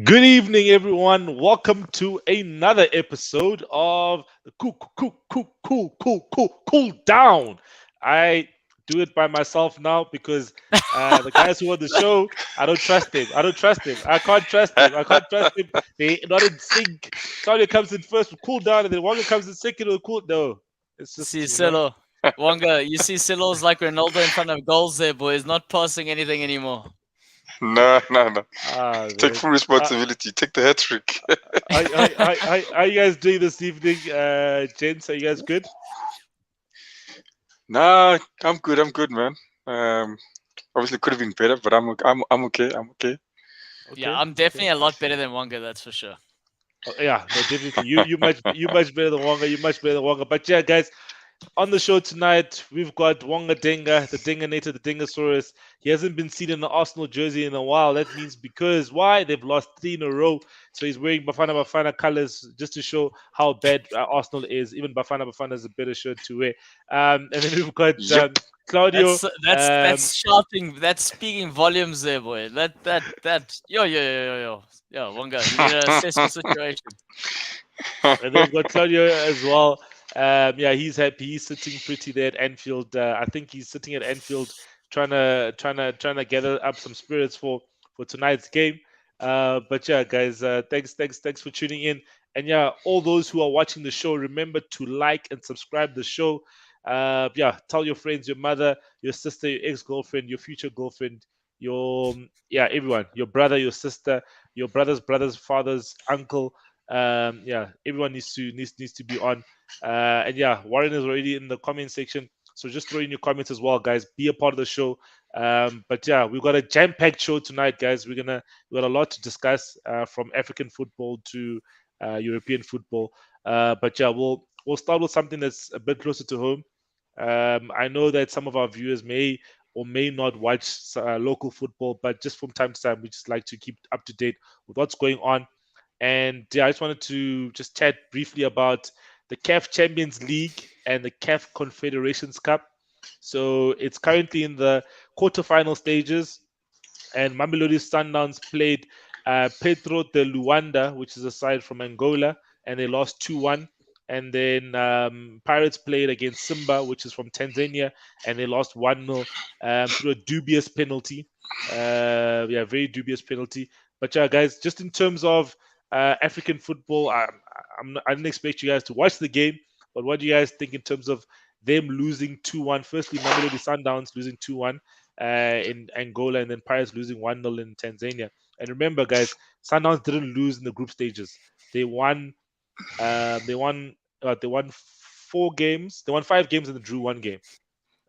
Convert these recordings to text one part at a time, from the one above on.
Good evening, everyone. Welcome to another episode of the Cool Down. I do it by myself now because the guys who on the show, I don't trust him. I don't trust him. I can't trust him. I can't trust him. They're not in sync. Claudia comes in first with cool down, and then Wonga comes in second with cool. No, it's just See, Silo. Wonga, you see Silo's like Ronaldo in front of goals there, boy. He's not passing anything anymore. No. Take man. full responsibility. Take the hat trick. How you guys doing this evening, gents? Are you guys good? Nah, I'm good. I'm good, man. Obviously could have been better, but I'm okay. I'm okay. Yeah, I'm definitely a lot better than Wonga, that's for sure. Oh, yeah, no, definitely. You much better than Wonga. You much better than Wonga. But yeah, guys, on the show tonight, we've got Wonga Denga, the Dinganator, the Dingosaurus. He hasn't been seen in the Arsenal jersey in a while. That means because why? They've lost 3 in a row. So he's wearing Bafana colors just to show how bad Arsenal is. Even Bafana is a better shirt to wear. And then we've got Yep. Claudio. That's shouting, that's speaking volumes there, boy. Yo, Wonga, you need to assess the situation. And then we've got Claudio as well. Yeah, he's happy. He's sitting pretty there at Anfield. I think he's sitting at Anfield trying to gather up some spirits for tonight's game. But yeah, guys, thanks for tuning in. And yeah, all those who are watching the show, remember to like and subscribe the show. Yeah, tell your friends, your mother, your sister, your ex-girlfriend, your future girlfriend, everyone, your brother, your sister, your brothers, fathers, uncle. Yeah, everyone needs to be on. And yeah, Warren is already in the comment section, so just throw in your comments as well, guys. Be a part of the show. But yeah, we've got a jam-packed show tonight, guys. We got a lot to discuss, from African football to European football. But yeah, we'll start with something that's a bit closer to home. I know that some of our viewers may or may not watch local football, but just from time to time, we just like to keep up to date with what's going on. And yeah, I just wanted to just chat briefly about the CAF Champions League and the CAF Confederations Cup. So it's currently in the quarterfinal stages, and Mamelodi Sundowns played Petro de Luanda, which is a side from Angola, and they lost 2-1. And then Pirates played against Simba, which is from Tanzania, and they lost 1-0 through a dubious penalty. Yeah, very dubious penalty. But yeah, guys, just in terms of African football, I didn't expect you guys to watch the game, but what do you guys think in terms of them losing 2-1? Firstly, Mamelodi Sundowns losing 2-1 in Angola, and then Pirates losing 1-0 in Tanzania. And remember, guys, Sundowns didn't lose in the group stages. They won 4 games. They won 5 games and they drew 1 game.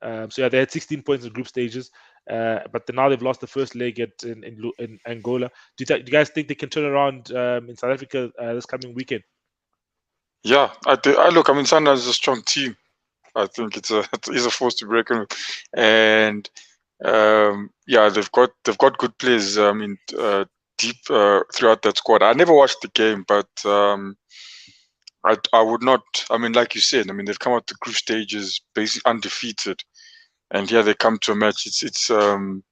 So yeah, they had 16 points in group stages. But now they've lost the first leg in Angola. Do you guys think they can turn around in South Africa this coming weekend? Yeah, I look. I mean, Sundowns is a strong team. I think it is a force to be reckoned with, and yeah, they've got good players. I mean, deep throughout that squad. I never watched the game, but I would not. I mean, like you said, I mean, they've come out the group stages basically undefeated, and here they come to a match. And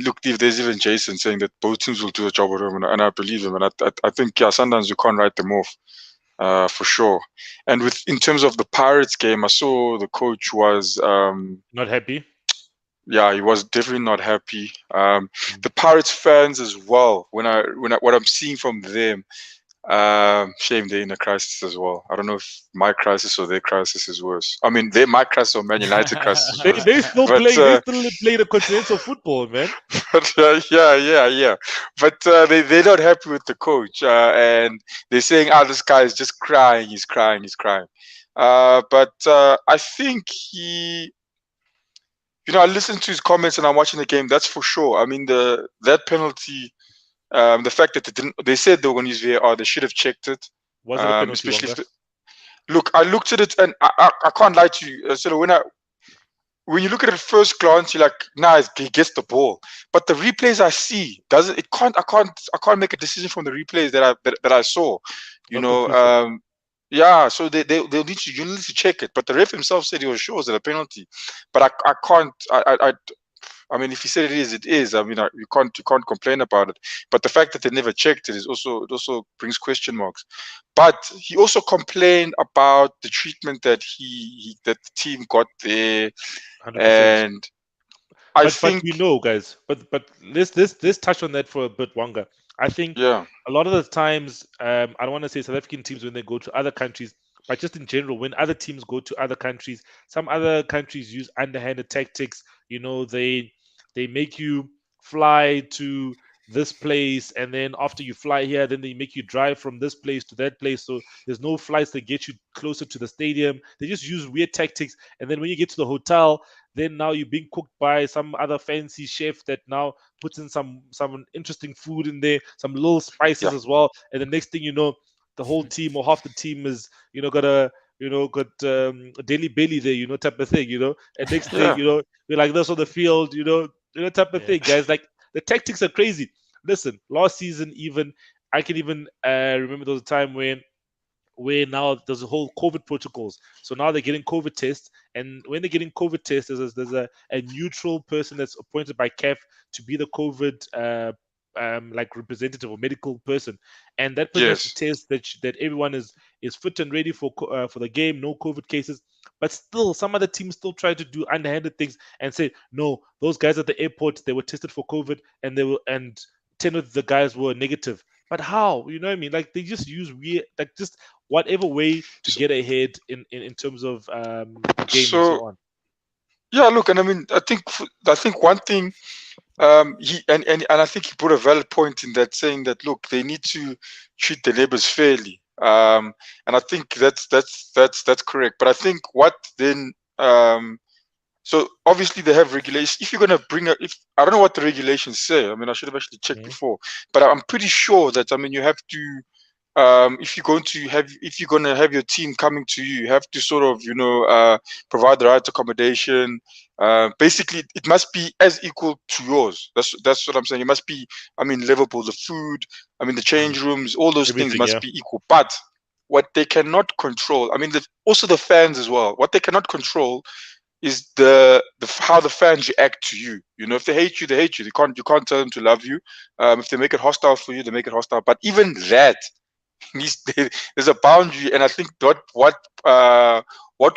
look, there's even Jason saying that both teams will do a job at home, and I believe him. And I think yeah, Sundowns, you can't write them off, for sure. And in terms of the Pirates game, I saw the coach was Not happy. yeah, he was definitely not happy. The Pirates fans as well. When what I'm seeing from them. Shame they're in a crisis as well. I don't know if my crisis or their crisis is worse. I mean, my crisis or Man United crisis is worse. They still play the continental football, man. But yeah. But they're not happy with the coach, and they're saying, "Ah, this guy is just crying. He's crying. But I think I listened to his comments and I'm watching the game. That's for sure. I mean, that penalty. The fact that they said they were going to use VAR, they should have checked it. Was it a penalty? Especially look, I looked at it and I can't lie to you. So when you look at it at first glance, you're like, nah, he gets the ball. But the replays I see I can't make a decision from the replays that I saw. Yeah. So they'll need to check it. But the ref himself said he was sure it was a penalty. But I can't. I mean, if he said it is, it is. I mean, you can't complain about it. But the fact that they never checked it also brings question marks. But he also complained about the treatment that that the team got there, 100%. and I But think we know, guys. But let's touch on that for a bit, Wonga. I think yeah, a lot of the times, I don't want to say South African teams when they go to other countries, but just in general, when other teams go to other countries, some other countries use underhanded tactics. They make you fly to this place, and then after you fly here, then they make you drive from this place to that place. So there's no flights that get you closer to the stadium. They just use weird tactics, and then when you get to the hotel, then now you're being cooked by some other fancy chef that now puts in some interesting food in there, some little spices yeah, as well. And the next thing you know, the whole team or half the team is got a daily belly there, type of thing. And next thing yeah. we're like this on the field, type of Yeah. thing, guys. Like the tactics are crazy. Listen, last season even I can even remember there was a time where now there's a whole COVID protocols. So now they're getting COVID tests, and when they're getting COVID tests, there's a neutral person that's appointed by CAF to be the COVID like representative or medical person, and that person has to Yes. test that everyone is fit and ready for the game, no COVID cases. But still, some other teams still try to do underhanded things and say, no, those guys at the airport they were tested for COVID and 10 of the guys were negative. But how? You know what I mean? Like they just use weird, like just whatever way to So, get ahead in terms of the game and so so on. yeah, look, and I mean, I think one thing, he and I think he put a valid point in that, saying that look, they need to treat the neighbors fairly, and I think that's correct. But I think what then, so obviously they have regulations. If you're gonna if I don't know what the regulations say. I mean, I should have actually checked Mhm. before, but I'm pretty sure that, I mean, you have to, if you're going to have your team coming to you, you have to sort of, provide the right accommodation. Basically it must be as equal to yours. That's what I'm saying. It must be, I mean, Liverpool, the food, I mean, the Mm. change rooms, all those things Everything, must yeah. be equal. But what they cannot control, I mean, also the fans as well, what they cannot control is the how the fans react to you. If they hate you, they hate you. You can't tell them to love you. If they make it hostile for you, they make it hostile. But even that, there's a boundary, and I think what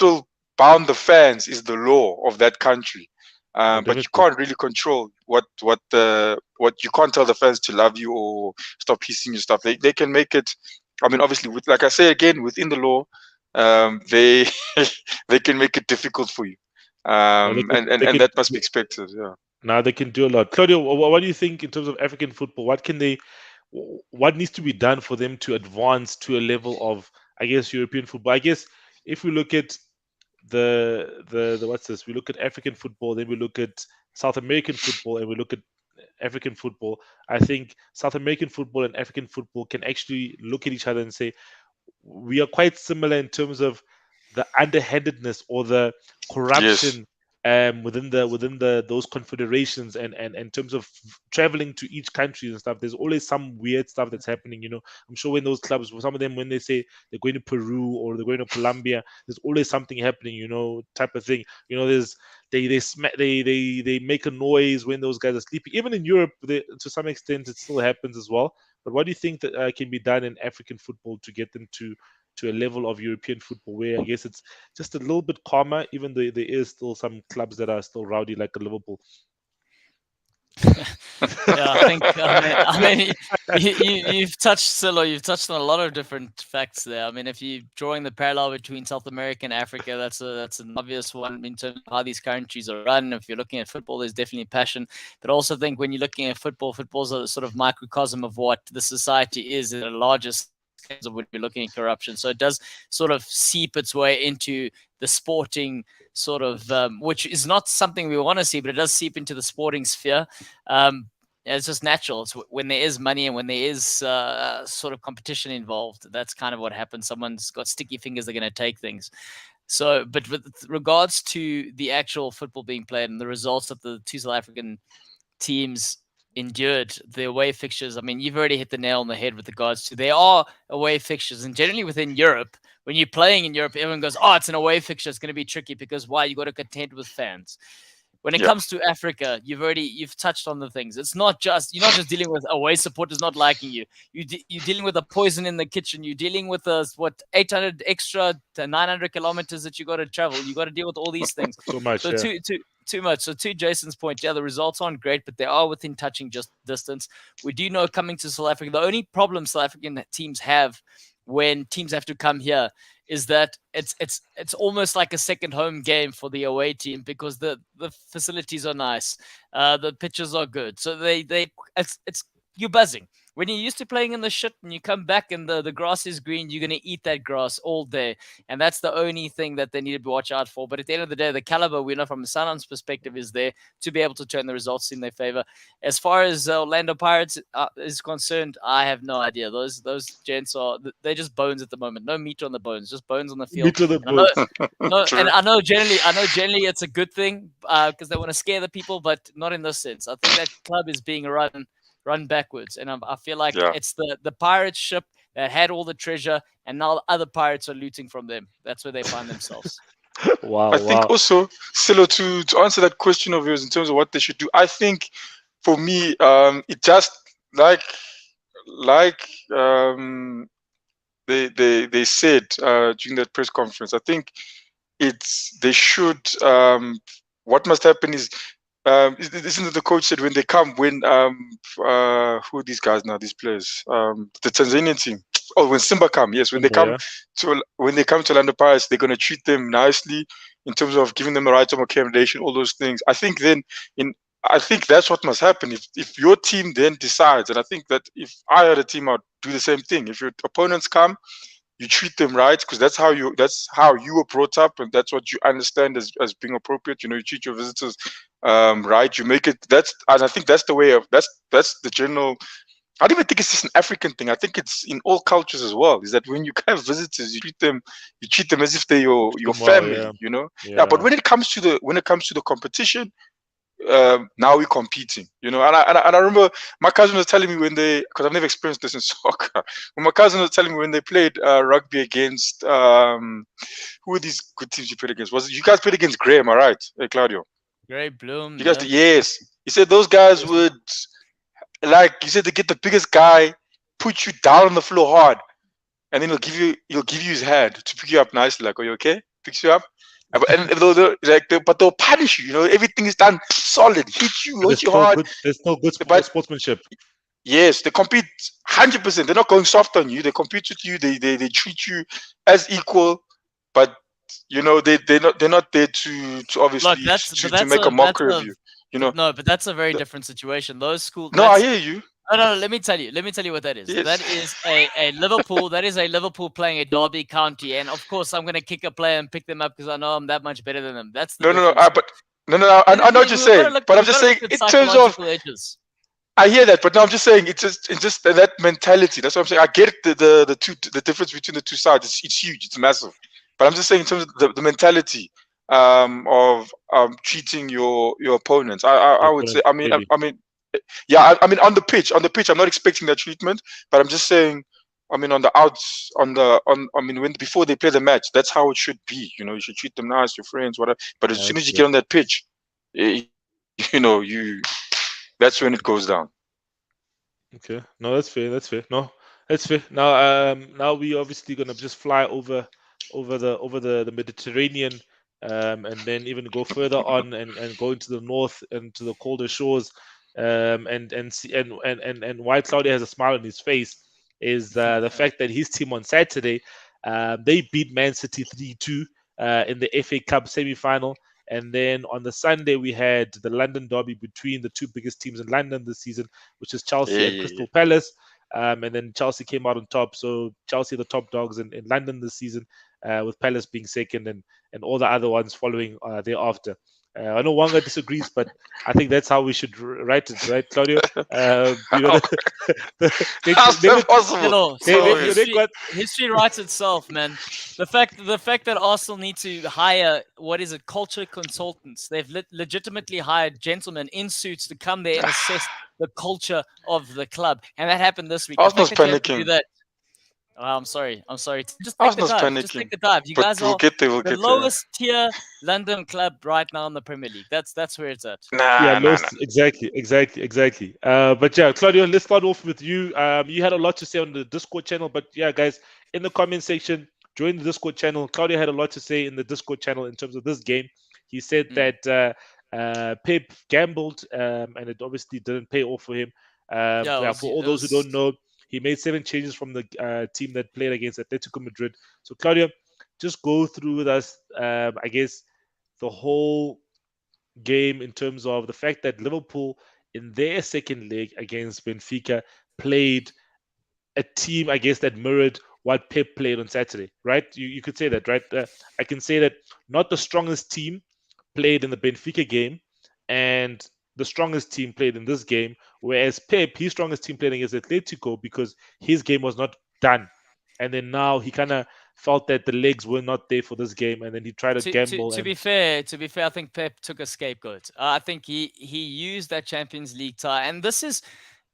will bound the fans is the law of that country. No, But you definitely. can't really control what you can't tell the fans to love you or stop hissing your stuff. They can make it. I mean, obviously, like I say again, within the law, they they can make it difficult for you, No, and that must be expected. Yeah. now they can do a lot. Claudio, what do you think in terms of African football? What needs to be done for them to advance to a level of, I guess, European football? I guess if we look at the what's this? We look at African football, then we look at South American football, and we look at African football. I think South American football and African football can actually look at each other and say we are quite similar in terms of the underhandedness or the Yes. corruption within the those confederations and in terms of traveling to each country and stuff. There's always some weird stuff that's happening. I'm sure when those clubs, some of them, when they say they're going to Peru or they're going to Colombia, there's always something happening. Type of thing. There's they make a noise when those guys are sleeping. Even in Europe, to some extent, it still happens as well. But what do you think that can be done in African football to get them to a level of European football where I guess it's just a little bit calmer, even though there is still some clubs that are still rowdy like Liverpool. Yeah, I think. I mean, you've touched, Silo. You've touched on a lot of different facts there. I mean, if you're drawing the parallel between South America and Africa, that's an obvious one in terms of how these countries are run. If you're looking at football, there's definitely passion. But I also think when you're looking at football, football's a sort of microcosm of what the society is at a larger scale of when we're looking at corruption. So it does sort of seep its way into the sporting sort of, which is not something we want to see, but it does seep into the sporting sphere. It's just natural. It's when there is money and when there is sort of competition involved, that's kind of what happens. Someone's got sticky fingers, they're going to take things. So, but with regards to the actual football being played and the results that the two South African teams endured, the away fixtures, I mean, you've already hit the nail on the head with regards to they are away fixtures. And generally within Europe, when you're playing in Europe, everyone goes, oh, it's an away fixture. It's going to be tricky because why? You got to contend with fans. When it comes to Africa, you've touched on the things. It's not just you're not just dealing with away supporters not liking you. You're dealing with a poison in the kitchen. You're dealing with 800 extra to 900 kilometers that you got to travel. You got to deal with all these things. So much. So too much. So to Jason's point, the results aren't great, but they are within touching just distance. We do know coming to South Africa, the only problem South African teams have when teams have to come here is that it's almost like a second home game for the away team because the facilities are nice, the pitches are good, so it's you're buzzing. When you're used to playing in the shit and you come back and the grass is green, you're going to eat that grass all day. And that's the only thing that they need to watch out for. But at the end of the day, the caliber, we know from a Sundowns perspective, is there to be able to turn the results in their favor. As far as Orlando Pirates is concerned, I have no idea. Those gents they're just bones at the moment. No meat on the bones, just bones on the field. Meat on the bones. And I know generally it's a good thing because they want to scare the people, but not in this sense. I think that club is being run backwards, and I feel like it's the pirate ship that had all the treasure, and now other pirates are looting from them. That's where they find themselves. I think also, Silo, to answer that question of yours in terms of what they should do, I think for me, it just like they said during that press conference. I think they should. What must happen is. Isn't the coach said when they come, who are these guys now, these players, the Tanzanian team? Oh, when Simba come, yes, when they come to Orlando Pirates, they're going to treat them nicely in terms of giving them the right of accommodation, all those things. I think that's what must happen. If your team then decides, and I think that if I had a team, I'd do the same thing. If your opponents come, you treat them right because that's how you were brought up, and that's what you understand as being appropriate. You treat your visitors right. You make it. And I think that's the way of that's the general. I don't even think it's just an African thing. I think it's in all cultures as well. Is that when you have visitors, you treat them as if they're your family. Yeah. But when it comes to the competition, now we're competing, and I remember my cousin was telling me because I've never experienced this in soccer. When my cousin was telling me when they played rugby against who were these good teams you played against? You guys played against Grey, am I right? Hey, Claudio. Grey Bloom. You guys, yes. He said those guys would they get the biggest guy, put you down on the floor hard, and then he'll give you his hand to pick you up nicely. Like, are you okay? Picks you up. But they'll punish you. Everything is done solid. Hit you hard. There's no good sportsmanship. Yes, they compete 100%. They're not going soft on you. They compete with you. They treat you as equal. But they're not there to obviously to make a mockery of you. No, but that's a very different situation. Those schools. No, I hear you. No. Let me tell you what that is. Yes. That is a Liverpool. That is a Liverpool playing a Derby County, and of course, I'm going to kick a player and pick them up because I know I'm that much better than them. That's the no. I know what you're saying, but I'm just saying in terms of. I hear that, but no, I'm just saying it's just that mentality. That's what I'm saying. I get the difference between the two sides. It's huge. It's massive. But I'm just saying in terms of the mentality of treating your opponents. I would say. I mean. Yeah, I mean on the pitch, I'm not expecting that treatment, but I'm just saying, I mean on the outs, before they play the match, that's how it should be. You should treat them nice, your friends, whatever. But as soon as you get on that pitch, that's when it goes down. Okay, no, that's fair. No, that's fair. Now we obviously gonna just fly over the Mediterranean, and then even go further on and go into the north and to the colder shores. And why Claudio has a smile on his face is the fact that his team on Saturday they beat Man City 3-2 in the FA Cup semi-final, and then on the Sunday we had the London derby between the two biggest teams in London this season, which is Chelsea and Crystal Palace, and then Chelsea came out on top. So Chelsea are the top dogs in London this season, with Palace being second and all the other ones following thereafter. I know Wonga disagrees, but I think that's how we should write it, right, Claudio? History writes itself, man. The fact that Arsenal need to hire culture consultants. They've legitimately hired gentlemen in suits to come there and assess the culture of the club, and that happened this week. Arsenal's panicking. I'm sorry. Just take the Arsenal's dive. panicking. Just take the dive. You But guys we'll are get there. We'll the get lowest tier London club right now in the Premier League. That's where it's at. there. Nah, Yeah, nah, Los, nah. exactly. But yeah, Claudio, let's start off with you. You had a lot to say on the Discord channel, but yeah, guys, in the comment section, join the Discord channel. Claudio had a lot to say in the Discord channel in terms of this game. He said that Pep gambled, and it obviously didn't pay off for him. Yeah, For all those who don't know, he made 7 changes from the team that played against Atletico Madrid. So, Claudio, just go through with us, I guess, the whole game in terms of the fact that Liverpool in their second leg against Benfica played a team, I guess, that mirrored what Pep played on Saturday, right? You could say that, right? I can say that not the strongest team played in the Benfica game, and the strongest team played in this game, whereas Pep, his strongest team played against Atletico because his game was not done. And then now he kind of felt that the legs were not there for this game, and then he tried to gamble. To be fair, I think Pep took a scapegoat. I think he used that Champions League tie, and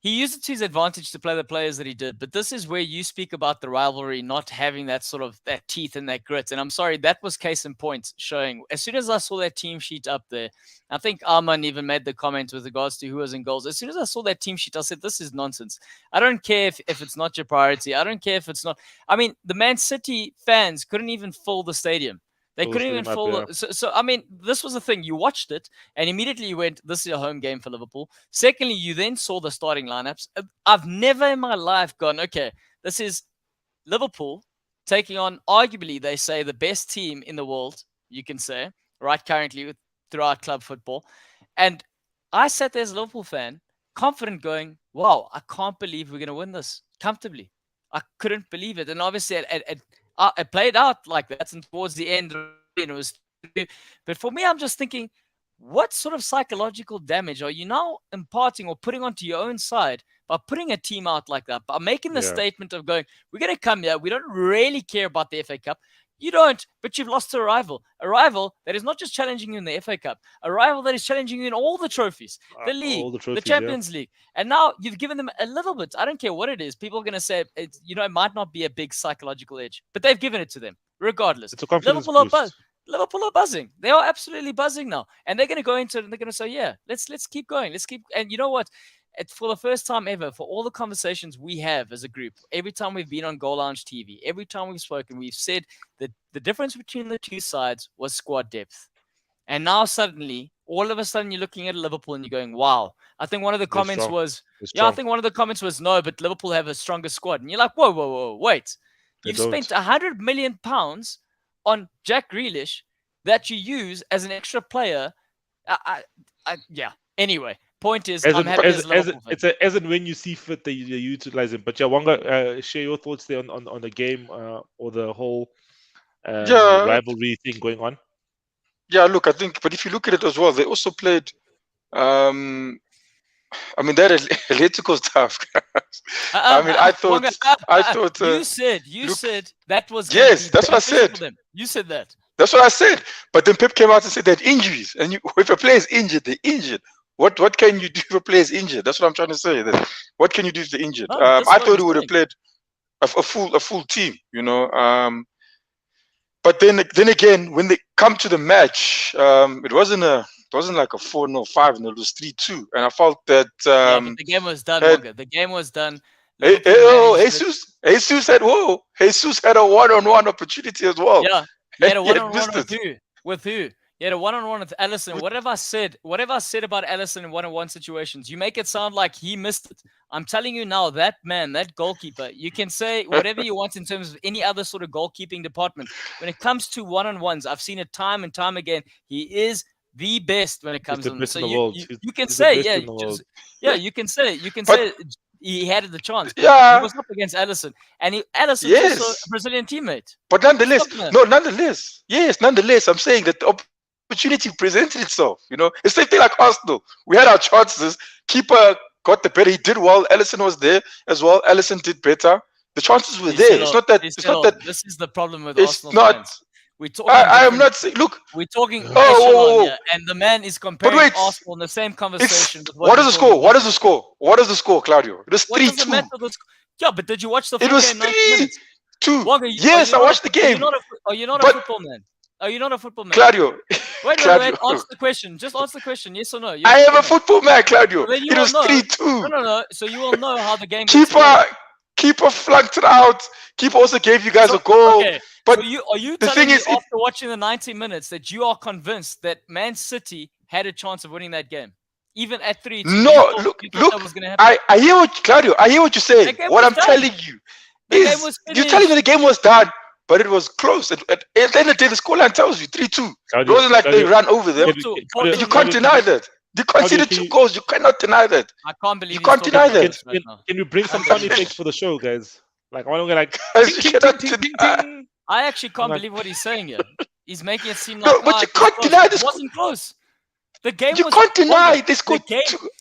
he used it to his advantage to play the players that he did. But this is where you speak about the rivalry not having that sort of that teeth and that grit. And I'm sorry, that was case in point showing. As soon as I saw that team sheet up there, I think Arman even made the comment with regards to who was in goals. As soon as I saw that team sheet, I said, this is nonsense. I don't care if it's not your priority. I don't care if it's not. I mean, the Man City fans couldn't even fill the stadium. They couldn't even follow. So, I mean, this was the thing. You watched it, and immediately you went, this is a home game for Liverpool. Secondly, you then saw the starting lineups. I've never in my life gone, okay, this is Liverpool taking on, arguably, they say, the best team in the world, you can say, right, currently throughout club football. And I sat there as a Liverpool fan, confident going, wow, I can't believe we're going to win this comfortably. I couldn't believe it. And obviously, it played out like that, and towards the end, it was. But for me, I'm just thinking, what sort of psychological damage are you now imparting or putting onto your own side by putting a team out like that? By making the statement of going, we're going to come here. We don't really care about the FA Cup. You don't, but you've lost to a rival that is not just challenging you in the FA Cup, a rival that is challenging you in all the trophies, the league, the Champions League. And now you've given them a little bit. I don't care what it is. People are going to say, it might not be a big psychological edge, but they've given it to them regardless. It's a confidence boost. Liverpool are buzzing. They are absolutely buzzing now. And they're going to go into it and they're going to say, yeah, let's keep going. And you know what? For the first time ever, for all the conversations we have as a group, every time we've been on Goalloungetv, every time we've spoken, we've said that the difference between the two sides was squad depth. And now suddenly, all of a sudden, you're looking at Liverpool and you're going, wow. I think one of the comments was, no, but Liverpool have a stronger squad. And you're like, whoa, wait. You've spent £100 million on Jack Grealish that you use as an extra player. Anyway. Point is, I'm happy as a Liverpool fan. It's as and when you see fit that you utilize it. But yeah, Wonga, share your thoughts there on the game or the whole rivalry thing going on. Yeah, look, I think, but if you look at it as well, they also played. I mean, that Atletico stuff. I mean, I thought. You said that was. Yes, that's what I said. You said that. That's what I said. But then Pep came out and said they had injuries, and if a player is injured, they're injured. What can you do if a player is injured? That's what I'm trying to say. What can you do if they're injured? I thought he would have played a full team, But then again, when they come to the match, it wasn't like a 4-0, 5-0. It was 3-2, and I felt that but the game was done. The game was done. Jesus had a one-on-one opportunity as well. Yeah, he had a one-on-one with who? He had a one-on-one with Alisson. Whatever I said about Alisson in one-on-one situations, you make it sound like he missed it. I'm telling you now, that man, that goalkeeper, you can say whatever you want in terms of any other sort of goalkeeping department. When it comes to one-on-ones, I've seen it time and time again. He is the best when it comes to. So you can say, you can say he had the chance. Yeah, he was up against Alisson, and Alisson is also a Brazilian teammate. But nonetheless, I'm saying that the opportunity presented itself. It's the same thing like Arsenal. We had our chances. Keeper got the better. He did well. Alisson was there as well. Alisson did better. The chances were there. It's not that. This is the problem with Arsenal fans. We're talking. I am not saying. Look, we're talking echelon here, and the man is comparing Arsenal in the same conversation. What is the score? What is the score? What is the score, Claudio? It was 3-2. Yeah, but did you watch the full game? 90 minutes. 2. Wonga, Yes, I watched the game. Are you not a football man? Are you not a football man? Claudio. Wait. Claudio. Answer the question. Just answer the question. Yes or no? I am a football man, Claudio. Well, It was 3-2. No. So you will know how the game was played. Keeper flunked it out. Keeper also gave you guys a goal. Okay. But so are you telling me after watching the 90 minutes that you are convinced that Man City had a chance of winning that game? Even at 3-2? No, look. That was gonna happen? I hear what, Claudio, I hear what you're saying. What I'm telling you is you're telling me the game was done, but it was close. At the end of the day, the scoreline tells you 3-2. It wasn't like they ran over them. You can't deny that. They conceded 2 goals. You cannot deny that. I can't believe you can't deny that. Can you bring some sound effects for the show, guys? Like, I want to get like. I actually can't believe what he's saying here. He's making it seem like no, but you can't deny this. It wasn't close. The game you can't deny this.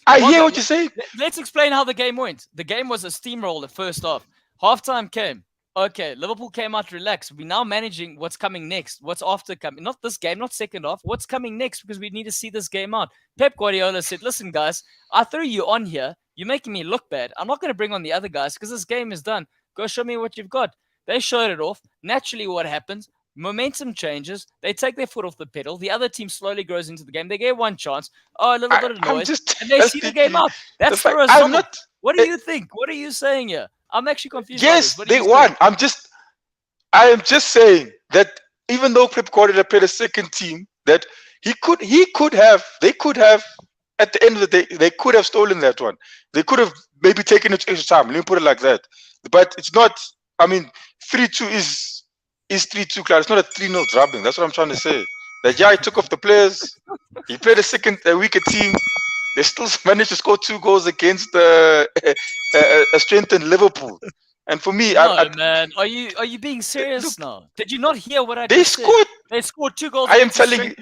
I hear what you're saying. Let's explain how the game went. The game was a steamroller first half. Halftime came. Okay, Liverpool came out relaxed. We're now managing what's coming next. What's after coming? Not this game, not second half. What's coming next? Because we need to see this game out. Pep Guardiola said, listen, guys, I threw you on here. You're making me look bad. I'm not going to bring on the other guys because this game is done. Go show me what you've got. They showed it off. Naturally, what happens? Momentum changes. They take their foot off the pedal. The other team slowly grows into the game. They get one chance. Oh, a little bit of noise. And they see the game out. That's for us. What do you think? What are you saying here? I'm actually confused. Yes, they won. I am just saying that even though Pep Guardiola played a second team, that they could have, at the end of the day, they could have stolen that one. They could have maybe taken it to extra time. Let me put it like that. But it's not, 3-2 is 3-2, Clark. It's not a 3-0 drubbing. That's what I'm trying to say. That he took off the players. He played a weaker team. They still managed to score 2 goals against a strengthened Liverpool. And for me, man, are you being serious now? Did you not hear what I just said? They scored 2 goals. I am telling you,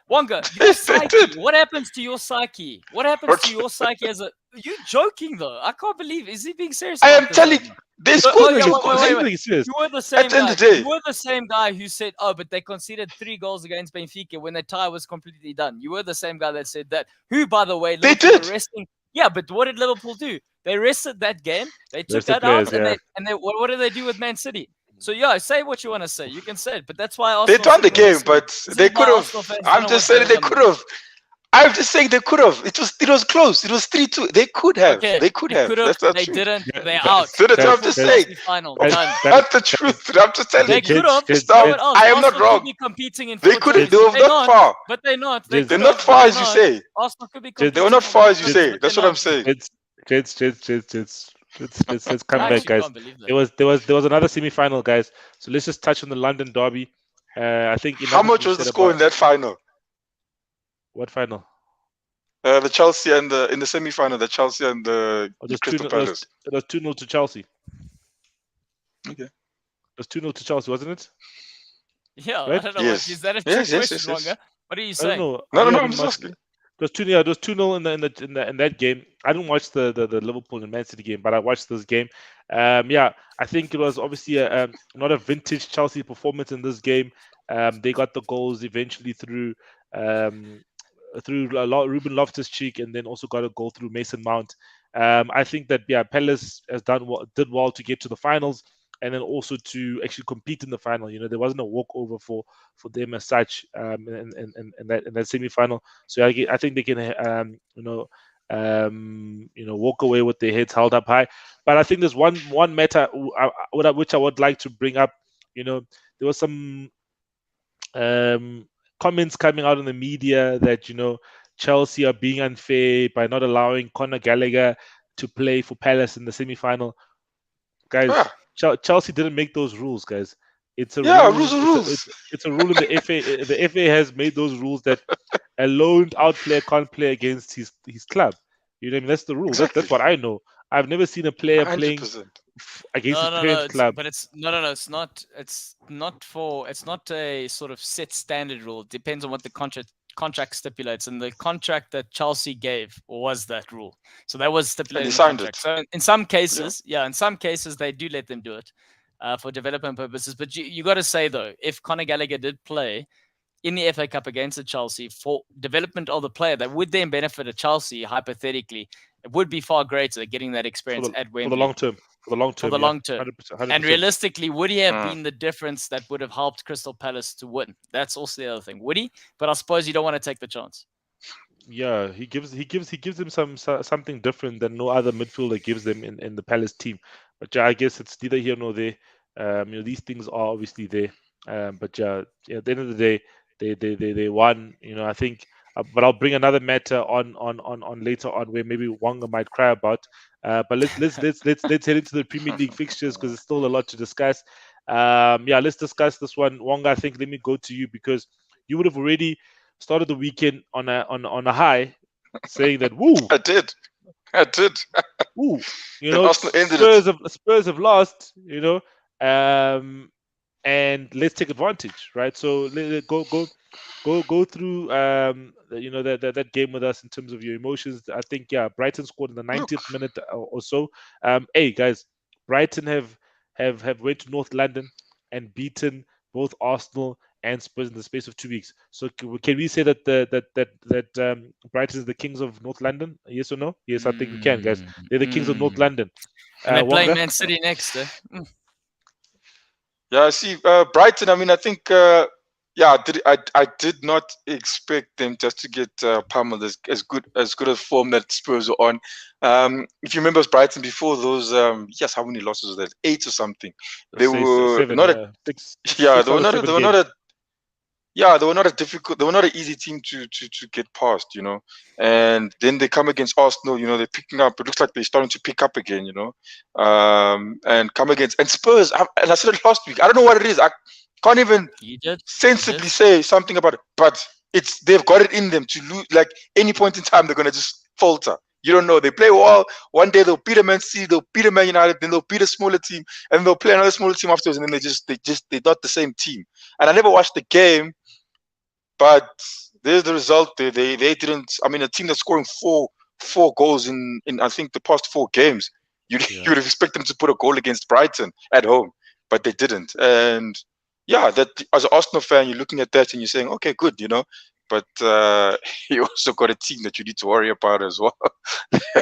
Wonga, your psyche. What happens to your psyche? What happens to your psyche as a? Are you joking though? I can't believe. Is he being serious? I am telling you. They scored 2 goals. You were the same guy. You were the same guy who said, "Oh, but they conceded 3 goals against Benfica when the tie was completely done." You were the same guy that said that. Who, by the way, they did. Resting. Yeah, but what did Liverpool do? They rested that game. They took that out, and they what did they do with Man City? So yeah, say what you want to say. You can say it, but that's why they won the game. But they could have. I'm just saying they could have. I'm just saying they could have. It was close. It was 3-2. They could have. Okay. They could have. They didn't. They're out. So that's what I'm just saying. Final. That's the truth. I'm just telling you. They could have. I am not wrong. They could have. They were not far. But they're not. They're not far as you say. Arsenal could be. They were not far as you say. That's what I'm saying. Let's come back, guys. There was another semi-final, guys. So let's just touch on the London derby. I think. How much was the score in that final? What final? The Chelsea and in the semi-final, the Chelsea and the Crystal Palace. It was 2-0 to Chelsea. Okay. It was 2-0 to Chelsea, wasn't it? Yeah, right? I don't know. Yes. Is that a trick question, Wonga? What are you saying? No, I'm just asking. It was 2-0. It was 2-0 in that game. I didn't watch the Liverpool and Man City game, but I watched this game. I think it was obviously not a vintage Chelsea performance in this game. They got the goals eventually through Ruben Loftus-Cheek, and then also got a goal through Mason Mount. I think that Palace did well to get to the finals, and then also to actually compete in the final. There wasn't a walkover for them as such in that semi-final. So I think they can walk away with their heads held up high. But I think there's one matter which I would like to bring up. There was some comments coming out in the media that Chelsea are being unfair by not allowing Conor Gallagher to play for Palace in the semi-final. Guys, Chelsea didn't make those rules, guys. It's a rule. Rules. It's a rule in the FA. The FA has made those rules that a loaned out player can't play against his club. You know what I mean? That's the rule. Exactly. That's what I know. I've never seen a player 100%. playing against his parents' club. But it's not. It's not a sort of set standard rule. It depends on what the contract stipulates, and the contract that Chelsea gave was that rule. So that was stipulated in the contract. So in some cases, in some cases they do let them do it for development purposes. But you got to say though, if Conor Gallagher did play in the FA Cup against the Chelsea for development of the player, that would then benefit a Chelsea hypothetically. It would be far greater getting that experience at Wembley for the long term. for the long for term. the Yeah, long term. 100%. And realistically, would he have Mm. been the difference that would have helped Crystal Palace to win? That's also the other thing. Would he? But I suppose you don't want to take the chance. Yeah, he gives them something different than no other midfielder gives them in the Palace team. But yeah, I guess it's neither here nor there. These things are obviously there. But yeah, at the end of the day, they won. I think. But I'll bring another matter on later on where maybe Wonga might cry about. But let's head into the Premier League fixtures because there's still a lot to discuss. Yeah, let's discuss this one. Wonga, I think let me go to you because you would have already started the weekend on a high, saying that woo, I did. woo, Then Arsenal ended it. Spurs have lost, and let's take advantage, right? So go through that game with us in terms of your emotions. I think Brighton scored in the 90th minute or so. Hey guys, Brighton have went to North London and beaten both Arsenal and Spurs in the space of 2 weeks. So can we say that Brighton is the kings of North London? Yes or no? Yes, I think we can, guys. They're the kings of North London. And they're playing Wonga? Man City next. Yeah, I see. Brighton. I mean, I think. I did not expect them just to get pummeled as good as form that Spurs are on. If you remember Brighton before those, yes, how many losses was that? 8 or something. They were Seven, not a six. yeah. Six They were out of not. seven They were not games. a yeah. They were not a difficult. They were not an easy team to get past. And then they come against Arsenal. They're picking up. It looks like they're starting to pick up again. And come against and Spurs. And I said it last week. I don't know what it is. I can't even sensibly say something about it, but they've got it in them to lose. Like any point in time, they're gonna just falter. You don't know. They play well. One day they'll beat a Man City, they'll beat a Man United, then they'll beat a smaller team, and they'll play another smaller team afterwards, and then they're not the same team. And I never watched the game, but there's the result. They didn't. I mean, a team that's scoring four goals in I think the past 4 games, you would have expected them to put a goal against Brighton at home, but they didn't. And yeah, that as an Arsenal fan, you're looking at that and you're saying, okay, good, but you also got a team that you need to worry about as well.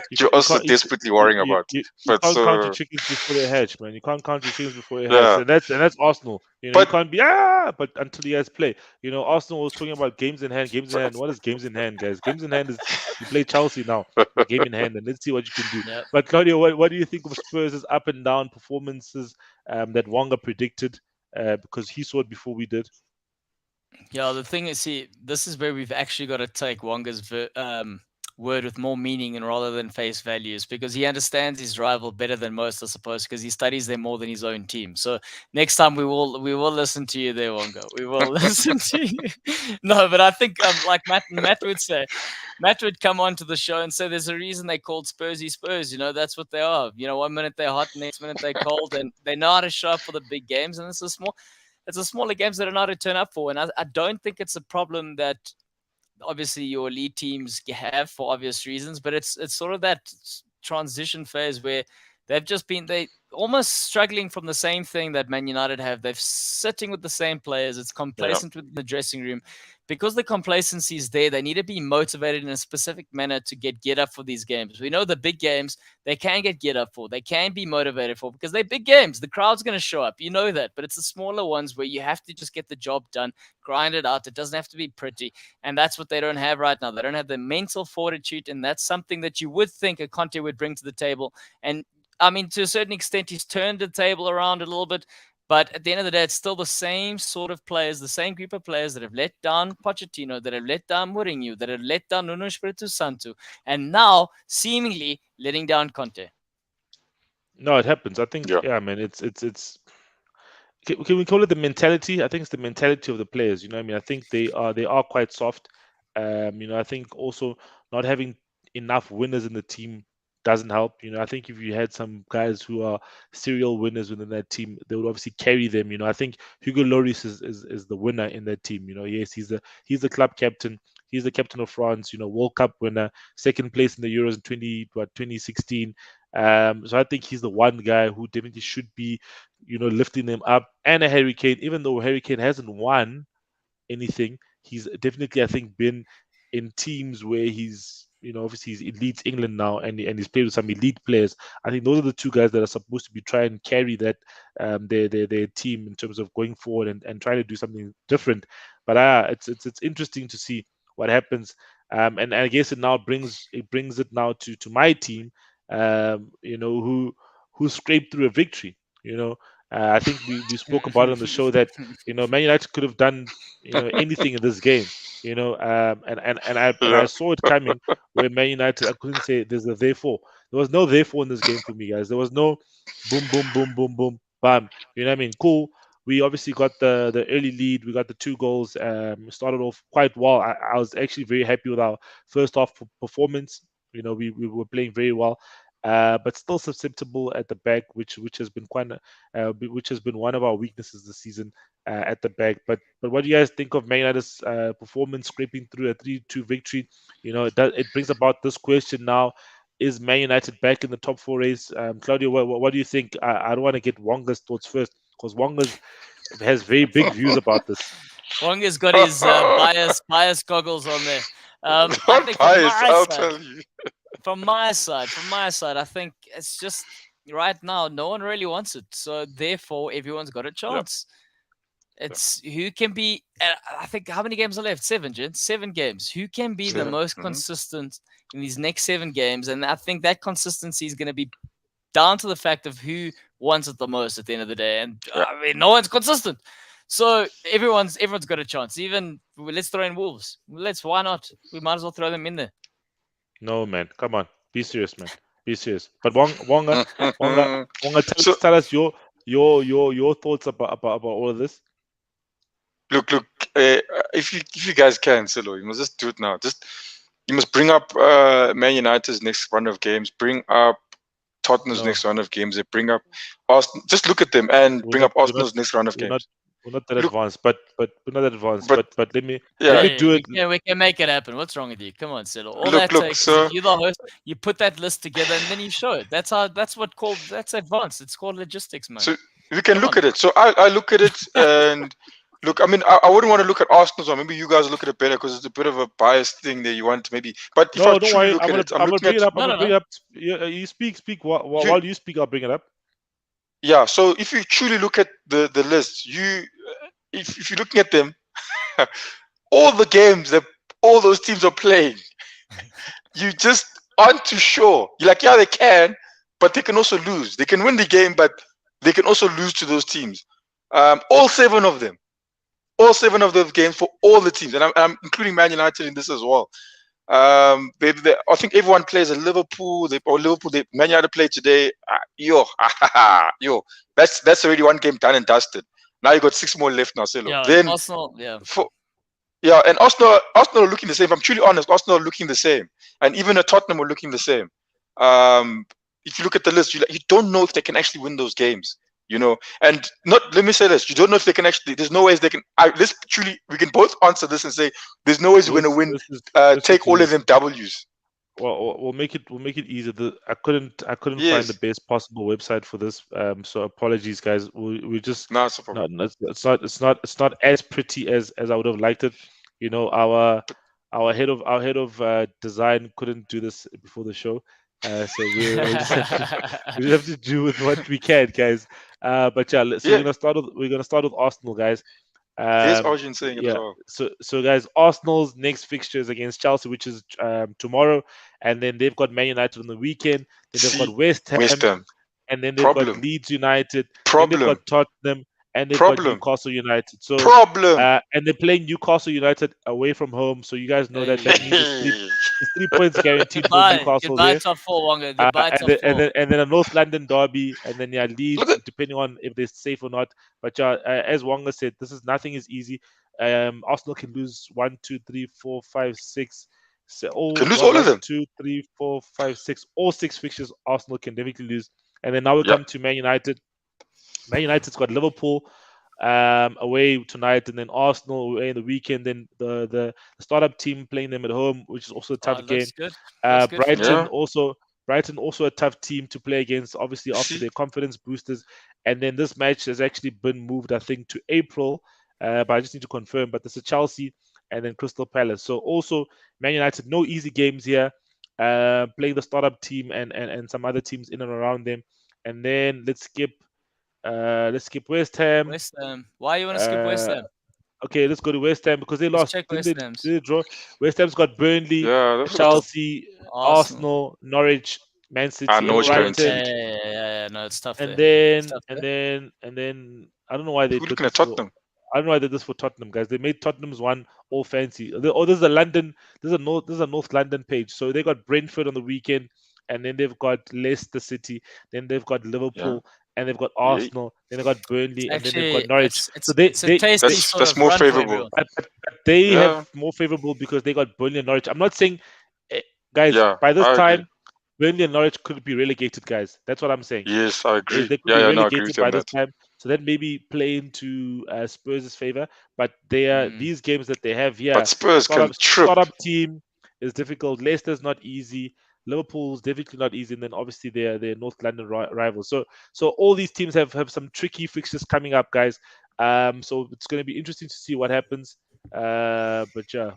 You're also desperately worrying about. You But can't count your so chickens before they hatch, man. You can't count your chickens before they yeah, hatch, and that's Arsenal. You but can't be but until you guys play. Arsenal was talking about games in hand. Games in hand. What is games in hand, guys? Games in hand is you play Chelsea now. Game in hand, and let's see what you can do. Yep. But Claudio, what do you think of Spurs' up and down performances that Wonga predicted? Because he saw it before we did. Yeah, the thing is, see, this is where we've actually got to take Wonga's word with more meaning and rather than face values, because he understands his rival better than most, I suppose, because he studies them more than his own team. So next time we will listen to you there, Wonga. We will listen to you. No, but I think like Matt would say, Matt would come onto the show and say there's a reason they called Spursy Spurs. That's what they are. 1 minute they're hot, next minute they're cold, and they know how to show up for the big games. And it's the smaller games that are not to turn up for. And I don't think it's a problem that obviously your elite teams have for obvious reasons, but it's sort of that transition phase where they almost struggling from the same thing that Man United have. They're sitting with the same players. It's complacent within the dressing room. Because the complacency is there, they need to be motivated in a specific manner to get up for these games. We know the big games, they can get up for. They can be motivated for because they're big games. The crowd's going to show up. You know that. But it's the smaller ones where you have to just get the job done, grind it out. It doesn't have to be pretty. And that's what they don't have right now. They don't have the mental fortitude, and that's something that you would think a Conte would bring to the table. And I mean, to a certain extent, he's turned the table around a little bit. But at the end of the day, it's still the same sort of players, the same group of players that have let down Pochettino, that have let down Mourinho, that have let down Nuno Espirito Santo, and now seemingly letting down Conte. No, it happens. I think, man, it's. Can we call it the mentality? I think it's the mentality of the players. I mean, I think they are quite soft. I think also not having enough winners in the team doesn't help. I think if you had some guys who are serial winners within that team, they would obviously carry them. I think Hugo Lloris is the winner in that team. Yes, he's the club captain. He's the captain of France. World Cup winner, second place in the Euros in 2016. So I think he's the one guy who definitely should be, lifting them up. And a Harry Kane, even though Harry Kane hasn't won anything, he's definitely, I think, been in teams where he's obviously he leads England now, and he's played with some elite players. I think those are the two guys that are supposed to be trying and carry that their team in terms of going forward and trying to do something different. But it's interesting to see what happens. And I guess it brings it now to my team, who scraped through a victory. I think we spoke about it on the show that Man United could have done anything in this game. And I saw it coming where Man United, I couldn't say there's a therefore. There was no therefore in this game for me, guys. There was no boom, boom, boom, boom, boom, bam. You know what I mean? Cool. We obviously got the early lead. We got the 2 goals. Started off quite well. I was actually very happy with our first half performance. We were playing very well. But still susceptible at the back, which has been which has been one of our weaknesses this season at the back. But what do you guys think of Man United's performance, scraping through a 3-2 victory? It brings about this question now: is Man United back in the top 4 race? Claudio, what do you think? I don't want to get Wonga's thoughts first, because Wonga's has very big views about this. Wonga's got his bias goggles on there. I think I'll tell you. From my side, I think it's just right now no one really wants it, so therefore everyone's got a chance. It's who can be. I think how many games are left? 7, Jen. 7 games. Who can be the most consistent in these next 7 games? And I think that consistency is going to be down to the fact of who wants it the most at the end of the day. And I mean, no one's consistent. So everyone's got a chance. Even let's throw in Wolves. Why not? We might as well throw them in there. No, man, come on, be serious, man, be serious. But Wonga, tell us your thoughts about all of this. Look. If you guys can, Silo, you must just do it now. You must bring up Man United's next run of games. Bring up Tottenham's next run of games. They bring up Arsenal. Just look at them and bring up Arsenal's next run of games. We're not that advanced, but we're not that advanced. But let me do it. Yeah, we can make it happen. What's wrong with you? Come on, Silo. All that takes is you're the host. You put that list together and then you show it. That's advanced. It's called logistics, man. So we can look at it. So I look at it and look. I mean, I wouldn't want to look at Arsenal. Or maybe you guys look at it better because it's a bit of a biased thing that you want maybe. But if I truly look at it, I'm looking at. I'm gonna bring it up. You speak. While you speak, I'll bring it up. Yeah, so if you truly look at the list, if you're looking at them, all the games that all those teams are playing, you just aren't too sure. You're like, yeah, they can, but they can also lose. They can win the game, but they can also lose to those teams. All 7 of them. All 7 of those games for all the teams, and I'm including Man United in this as well. I think everyone plays at Liverpool. Man United played today. That's already 1 game done and dusted. Now you got 6 more left now, Silo. Yeah, then Arsenal, and Arsenal are looking the same. If I'm truly honest, Arsenal are looking the same, and even at Tottenham are looking the same. If you look at the list, you don't know if they can actually win those games. And let me say this: you don't know if they can actually. There's no ways they can. We can both answer this and say there's no ways we're going to win. Take all of them W's. Well, we'll make it easier. I couldn't find the best possible website for this. So apologies, guys. We just no, it's a problem. It's not as pretty as I would have liked it. Our head of design couldn't do this before the show. So we just have to do with what we can, guys. But yeah, so we're gonna start with Arsenal, guys. There's Arjun saying it as well. So guys, Arsenal's next fixture is against Chelsea, which is tomorrow, and then they've got Man United on the weekend. Then they've got West Ham, and then they've got Leeds United. Then they've got Tottenham, and they've got Newcastle United. So and they're playing Newcastle United away from home. So you guys know that means it's 3 points guaranteed for Newcastle. Goodbye top 4, Wonga. Goodbye top 4. And then a North London derby, and then Leeds, depending on if they're safe or not. But as Wonga said, nothing is easy. Arsenal can lose 1, 2, 3, 4, 5, 6. Can lose all of them. 2, 3, 4, 5, 6. All 6 fixtures Arsenal can definitely lose. And then now we come to Man United. Man United's got Liverpool away tonight, and then Arsenal away in the weekend. Then the startup team playing them at home, which is also a tough game. Brighton also a tough team to play against, obviously after their confidence boosters. And then this match has actually been moved, I think, to April, but I just need to confirm. But this is Chelsea and then Crystal Palace. So also Man United, no easy games here. playing the startup team and some other teams in and around them, and then let's skip West Ham. West Ham. Why you want to skip West Uh, Ham? okay, let's go to West Ham because they Let's lost. check Didn't West they, Ham's. did they draw? West Ham's got Burnley, Yeah, they've got the Chelsea, Arsenal. Arsenal, Norwich, Man City, and Norwich Brighton. guaranteed. Yeah. No, it's tough And there. It's then tough and there. then I don't know why they Who did looking at this for. Tottenham? I don't know why they did this for Tottenham, guys. They made Tottenham's one all fancy. Oh, this is a London. This is a North London page. So they got Brentford on the weekend, and then they've got Leicester City, then they've got Yeah. Liverpool, and they've got Yeah. Arsenal, then they've got Burnley, and then they've got Actually, Norwich. it's So they it's a tasty sort That's of more run for favorable. everyone. but they Yeah. have more favorable because they got Burnley and Norwich. I'm not saying, guys, Yeah, by this I agree. time, Burnley and Norwich could be relegated, guys. That's what I'm saying. Yes, I They agree. could be No, I agree relegated with you by on this that. time. So that maybe play into Spurs' favor. But they are Mm. these games that they have here. But Spurs can trip. Startup team is difficult. Leicester's not easy. Liverpool's definitely not easy. And then obviously they're North London rivals. So all these teams have some tricky fixtures coming up, guys. So it's going to be interesting to see what happens. But yeah,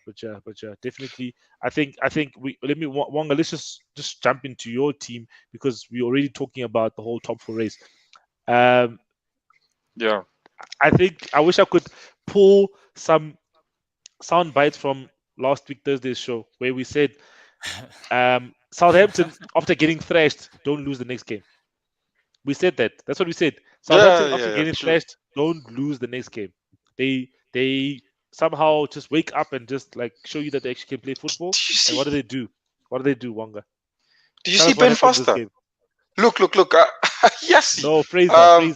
definitely. I think Wonga. Let's just jump into your team because we're already talking about the whole top four race. Um, Yeah. I think I wish I could pull some sound bites from last week Thursday's show where we said Southampton after getting thrashed don't lose the next game. We said that. That's what we said. Southampton after getting True. thrashed don't lose the next game. They somehow just wake up and just like show you that they actually can play football. Do you And see? what do they do? What do they do, Wonga? Do you Tell see us what Ben happened this Foster? game. Look. Yes. No, Fraser. Um.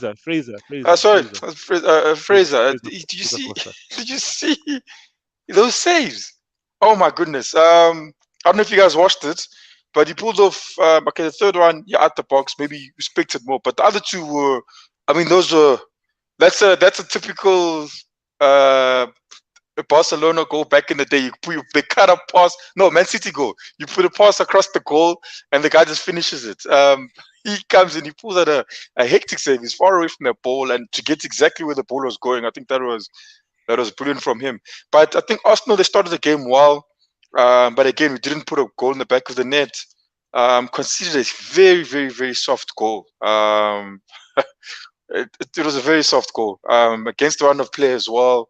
Sorry, Fraser. Fraser Did you see? Foster. Did you see those saves? Oh my goodness. I don't know if you guys watched it, but he pulled off. Okay, the third one, yeah, at the box. Maybe you expected more, but the other two were. I mean, those were. That's a typical. Barcelona goal back in the day. They cut a pass. No, Man City goal. You put a pass across the goal, and the guy just finishes it. He comes and he pulls out a hectic save. He's far away from the ball, and to get exactly where the ball was going, I think that was brilliant from him. But I think Arsenal, they started the game well, but again, we didn't put a goal in the back of the net. Considered a very, very, very soft goal. It was a very soft goal against the run of play as well.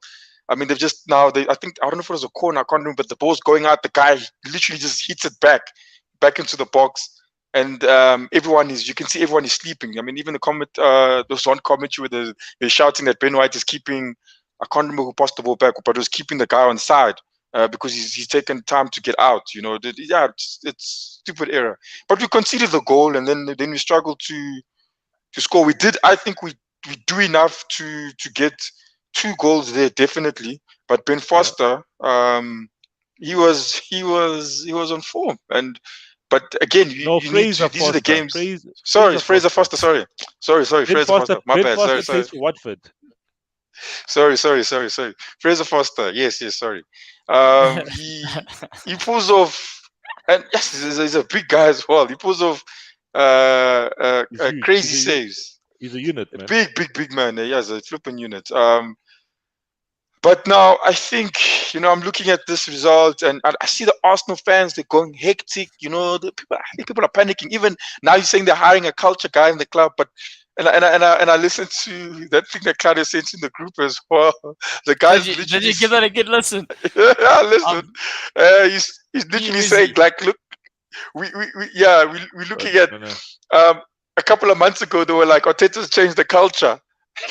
I mean, they've just now. I think I don't know if it was a corner. I can't remember. But the ball's going out. The guy literally just hits it back into the box, and everyone is. You can see everyone is sleeping. I mean, even the comment. There's one commentary where they're shouting that Ben White is keeping. I can't remember who passed the ball back, but it was keeping the guy on side because he's taken time to get out. You know, yeah, it's stupid error. But we conceded the goal, and then we struggled to score. We did. I think we do enough to get 2 goals there, definitely. But Ben Foster, he was on form, but again, you need Fraser to, these are the Foster. games. Sorry, Fraser Foster. Sorry, Ben Fraser Foster. My Ben bad. Foster Sorry. plays for Watford. Sorry. Fraser Foster. Yes. Sorry. He pulls off, and yes, he's a big guy as well. He pulls off He's huge. crazy saves. He's a unit, man. Big man. He has a flipping unit. But now I think, I'm looking at this result and I see the Arsenal fans, they're going hectic. I think people are panicking. Even now you're saying they're hiring a culture guy in the club, but and I listened to that thing that Claudia sent in the group as well. The guy's Did you give that a good listen? Yeah, listen. He's literally saying like, look, we're looking at a couple of months ago they were like, Arteta's changed the culture.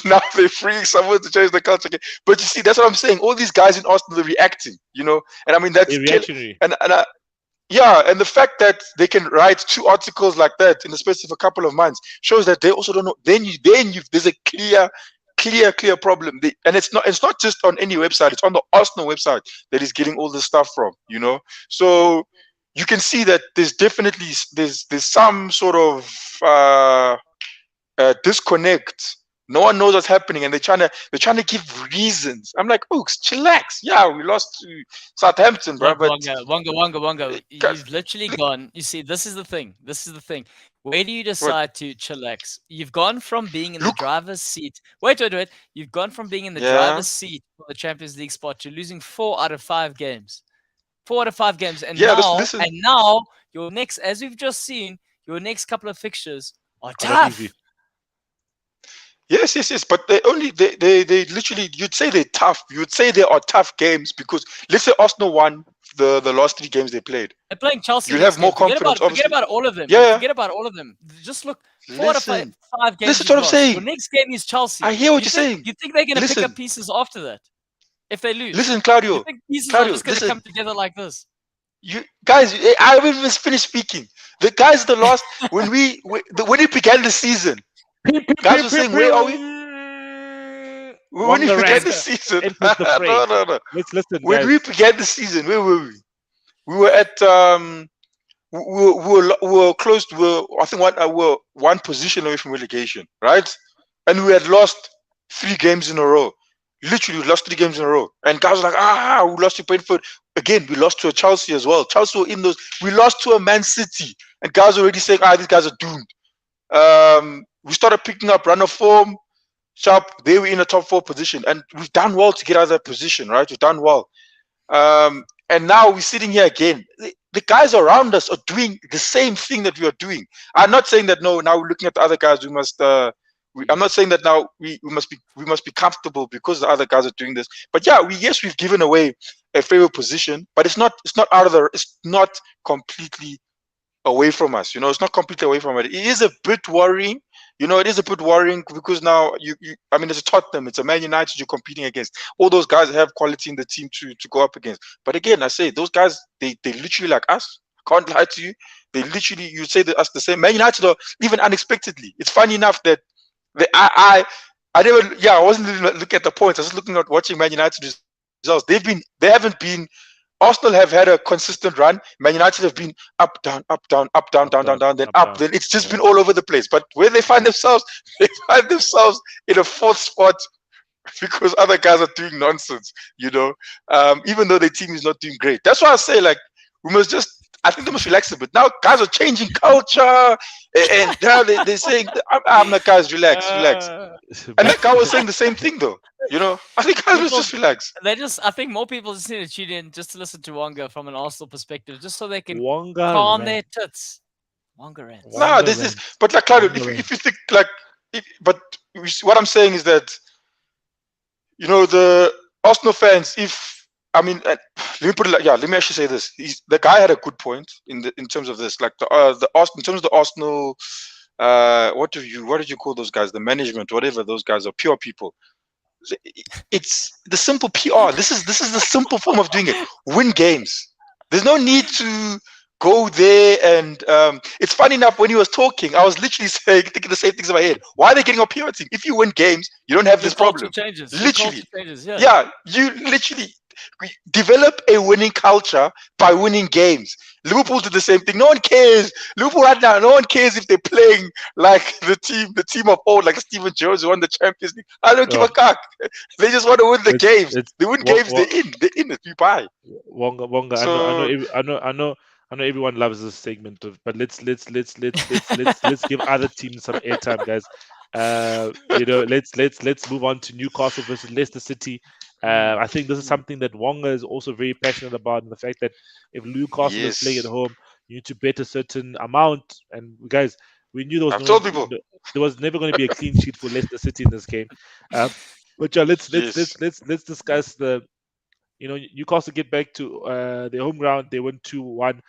Now they're freeing someone to change the culture again. But you see, that's what I'm saying. All these guys in Arsenal are reacting, and I mean that's reactionary. And the fact that they can write 2 articles like that in the space of a couple of months shows that they also don't know. Then there's a clear problem. And it's not just on any website. It's on the Arsenal website that he's getting all this stuff from. So you can see that there's definitely there's some sort of disconnect. No one knows what's happening, and they're trying to give reasons. I'm like, Oaks, chillax. Yeah, we lost to Southampton, bro. But Wonga. You've literally gone. You see, this is the thing. Where do you decide to chillax? You've gone from being in the driver's seat. Wait. You've gone from being in the driver's seat for the Champions League spot to losing 4 out of 5 games. 4 out of 5 games. And Yeah, now, your next, as we've just seen, your next couple of fixtures are tough. Yes. But they literally, you'd say they're tough. You'd say they are tough games because let's say Arsenal won the last 3 games they played. They're playing Chelsea. You have more confidence. Forget about all of them. Yeah. Forget about all of them. Just look. 4 out of 5 games. Listen to what I'm saying. Your next game is Chelsea. I hear what you're saying. You think they're going to pick up pieces after that if they lose? Listen, Claudio. You think pieces are just going to come together like this? You guys, I haven't even finished speaking. The guys, the last when we began the season, guys were saying, "Where are we?" When we began the season, no. Let's listen. When we began the season, where were we? We were at we were close to I think one position away from relegation, right? And we had lost 3 games in a row. Literally, we lost 3 games in a row. And guys were like, we lost to Brentford. Again, we lost to a Chelsea as well. Chelsea were in those. We lost to a Man City. And guys were already saying, these guys are doomed. We started picking up run of form. Sharp, they were in a top 4 position. And we've done well to get out of that position, right? We've done well. And now we're sitting here again. The guys around us are doing the same thing that we are doing. I'm not saying that, no, now we're looking at the other guys, we must... I'm not saying that now we must be comfortable because the other guys are doing this. But yeah, we've given away a favorite position, but it's not completely away from us. It's not completely away from it. It is a bit worrying. It is a bit worrying because now it's a Tottenham, it's a Man United you're competing against. All those guys have quality in the team to go up against. But again, I say those guys, they literally like us. Can't lie to you. They literally, you say that us the same. Man United are even unexpectedly. It's funny enough that I wasn't really looking at the points. I was looking at watching Man United results. They haven't been. Arsenal have had a consistent run. Man United have been up, down, down, then up. Then it's just been all over the place. But where they find themselves in a 4th spot because other guys are doing nonsense. Even though their team is not doing great. That's why I say we must just. I think they must relax a bit. Now guys are changing culture, and now they're saying, "I'm not guys, relax." And that guy was saying the same thing, though. I think guys must just relax. I think more people just need to tune in just to listen to Wonga from an Arsenal perspective, just so they can Wonga calm their tits. Wonga rants. No, this is. But Claudio, if you think what I'm saying is that, the Arsenal fans, let me put it let me actually say this. The guy had a good point in terms of this, in terms of the Arsenal, what did you call those guys? The management, whatever those guys are, PR people. It's the simple PR. This is the simple form of doing it. Win games. There's no need to go there and it's funny enough when he was talking, I was literally thinking the same things in my head. Why are they getting a PR team? If you win games, you don't have this problem. Changes. Literally, changes, you literally develop a winning culture by winning games. Liverpool did the same thing. No one cares. Liverpool right now, no one cares if they're playing like the team of old, like Stephen Jones who won the Champions League. I don't give a cock. They just want to win the games. They win games. They're in it. You buy. Wonga. So, I know everyone loves this segment, but let's give other teams some airtime, guys. Let's move on to Newcastle versus Leicester City. I think this is something that Wonga is also very passionate about, and the fact that if Newcastle is playing at home, you need to bet a certain amount. And guys, we knew there was never going to be a clean sheet for Leicester City in this game. But yeah, let's discuss the. Newcastle get back to their home ground. They win 2-1.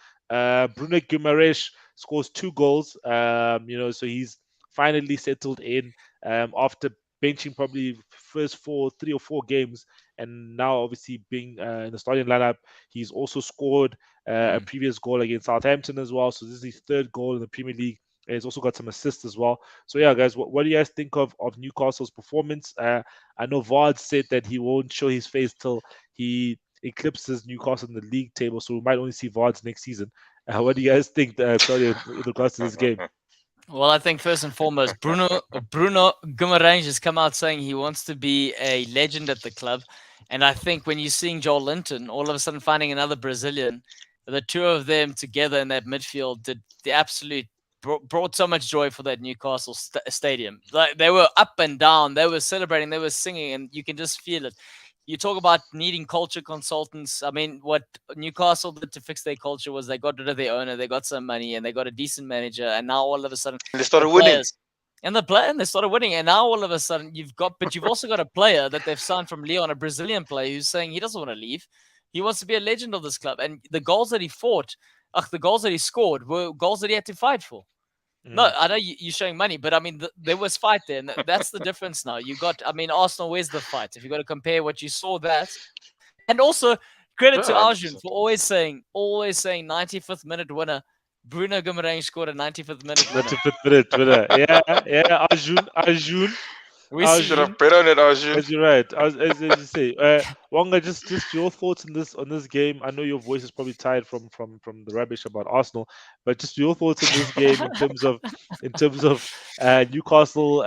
Bruno Guimaraes scores 2 goals. So he's finally settled in after benching probably first 3 or 4 games, and now obviously being in the starting lineup. He's also scored a previous goal against Southampton as well. So this is his 3rd goal in the Premier League. And he's also got some assists as well. So yeah, guys, what do you guys think of Newcastle's performance? I know Vard said that he won't show his face till he eclipses Newcastle in the league table, so we might only see Vards next season. What do you guys think, Claudio, with regards to this game? Well, I think first and foremost, Bruno Guimaraes has come out saying he wants to be a legend at the club. And I think when you're seeing Joel Linton all of a sudden finding another Brazilian, the 2 of them together in that midfield did the absolute brought so much joy for that Newcastle stadium. Like, they were up and down, they were celebrating, they were singing, and you can just feel it. you talk about needing culture consultants. I mean, what Newcastle did to fix their culture was they got rid of their owner, they got some money, and they got a decent manager. And now all of a sudden, And they started winning. And they started winning. And now all of a sudden, you've also got a player that they've signed from Lyon, a Brazilian player who's saying he doesn't want to leave. He wants to be a legend of this club. And the goals that he the goals that he scored were goals that he had to fight for. No, I know you're showing money, but I mean, there was fight there, and that's the difference now. Arsenal, where's the fight? If you got to compare what you saw that, and also credit to Arjun for always saying 95th minute winner. Bruno Guimaraes scored a 95th minute winner. 95th minute winner. Yeah, Arjun. We should have bet on it, Arjun. As you're right. As you say, Wonga, just your thoughts on this game. I know your voice is probably tired from the rubbish about Arsenal, but just your thoughts on this game in terms of Newcastle,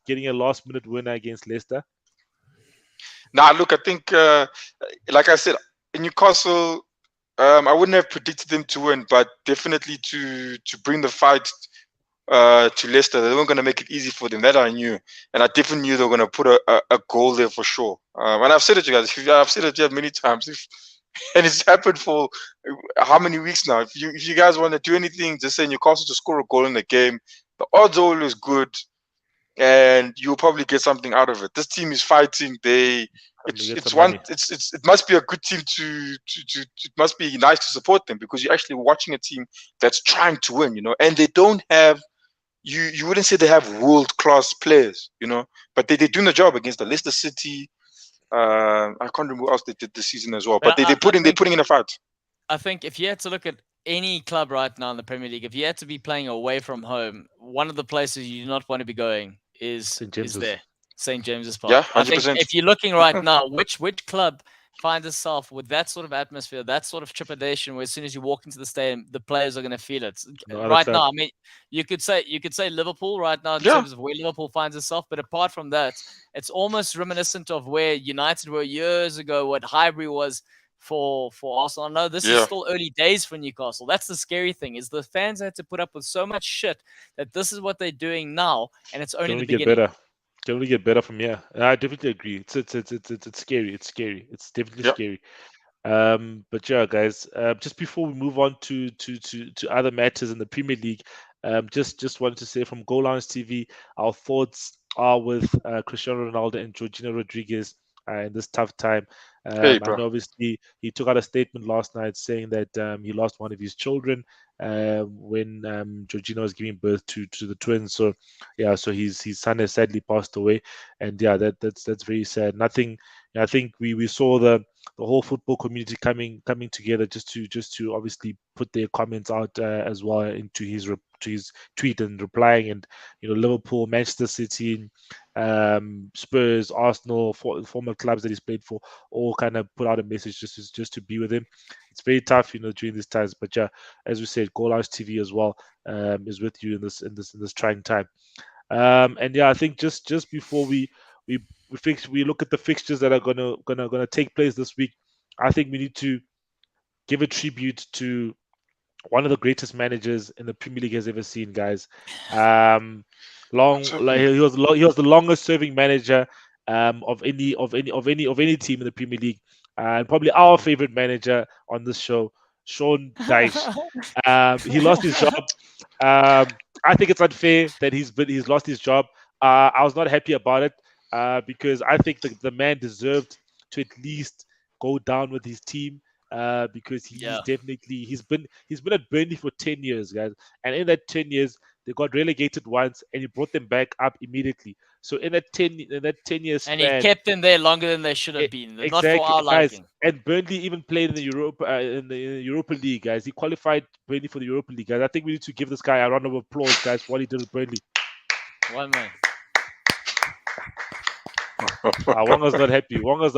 getting a last minute winner against Leicester. Nah, look, I think, like I said, in Newcastle, I wouldn't have predicted them to win, but definitely to bring the fight to Leicester. They weren't going to make it easy for them. That I knew. And I definitely knew they were going to put a goal there for sure. And I've said it to you guys. I've said it to you many times. And it's happened for how many weeks now? If you guys want to do anything, just say Newcastle to score a goal in the game. The odds are always good. And you'll probably get something out of it. This team is fighting. It must be a good team it must be nice to support them, because you're actually watching a team that's trying to win, and they don't have, you wouldn't say they have world-class players, but they're doing the job against the Leicester City. I can't remember who else they did this season as well, but they're putting in a fight. I think if you had to look at any club right now in the Premier League, if you had to be playing away from home, one of the places you do not want to be going is there. St. James's Park. Yeah, 100%. I think if you're looking right now, which club finds itself with that sort of atmosphere, that sort of trepidation, where as soon as you walk into the stadium, the players are going to feel it. Right now, I mean, you could say Liverpool right now in terms of where Liverpool finds itself, but apart from that, it's almost reminiscent of where United were years ago, what Highbury was for Arsenal. No, this is still early days for Newcastle. That's the scary thing, is the fans had to put up with so much shit that this is what they're doing now, and it's only the beginning. Can only get better from here. I definitely agree. It's scary. It's scary. It's definitely scary. But yeah, guys. Just before we move on to other matters in the Premier League, just wanted to say from Goalloungetv, our thoughts are with Cristiano Ronaldo and Georgina Rodriguez in this tough time. And obviously, he took out a statement last night saying that he lost one of his children when Georgina was giving birth to the twins. So his son has sadly passed away, and that's very sad. Nothing. I think we saw the whole football community coming together just to obviously put their comments out as well into his tweet and replying, and Liverpool, Manchester City, Spurs, Arsenal, former clubs that he's played for, all kind of put out a message just to be with him. It's very tough, during these times. But yeah, as we said, Goalloungetv as well is with you in this trying time. And yeah, I think just before we look at the fixtures that are gonna take place this week, I think we need to give a tribute to one of the greatest managers in the Premier League has ever seen, guys. He was the longest serving manager of any team in the Premier League, and probably our favorite manager on this show, Sean Dyche. He lost his job. I think it's unfair that he's lost his job. I was not happy about it because I think the man deserved to at least go down with his team. Because he's been at Burnley for 10 years, guys, and in that 10 years they got relegated once, and he brought them back up immediately. So in that 10 years span, and he kept them there longer than they should have been. Exactly, not for our liking. And Burnley even played in the Europa League, guys. He qualified Burnley for the Europa League, guys. I think we need to give this guy a round of applause, guys, for what he did with Burnley. One man. Wonga's not happy. Wonga is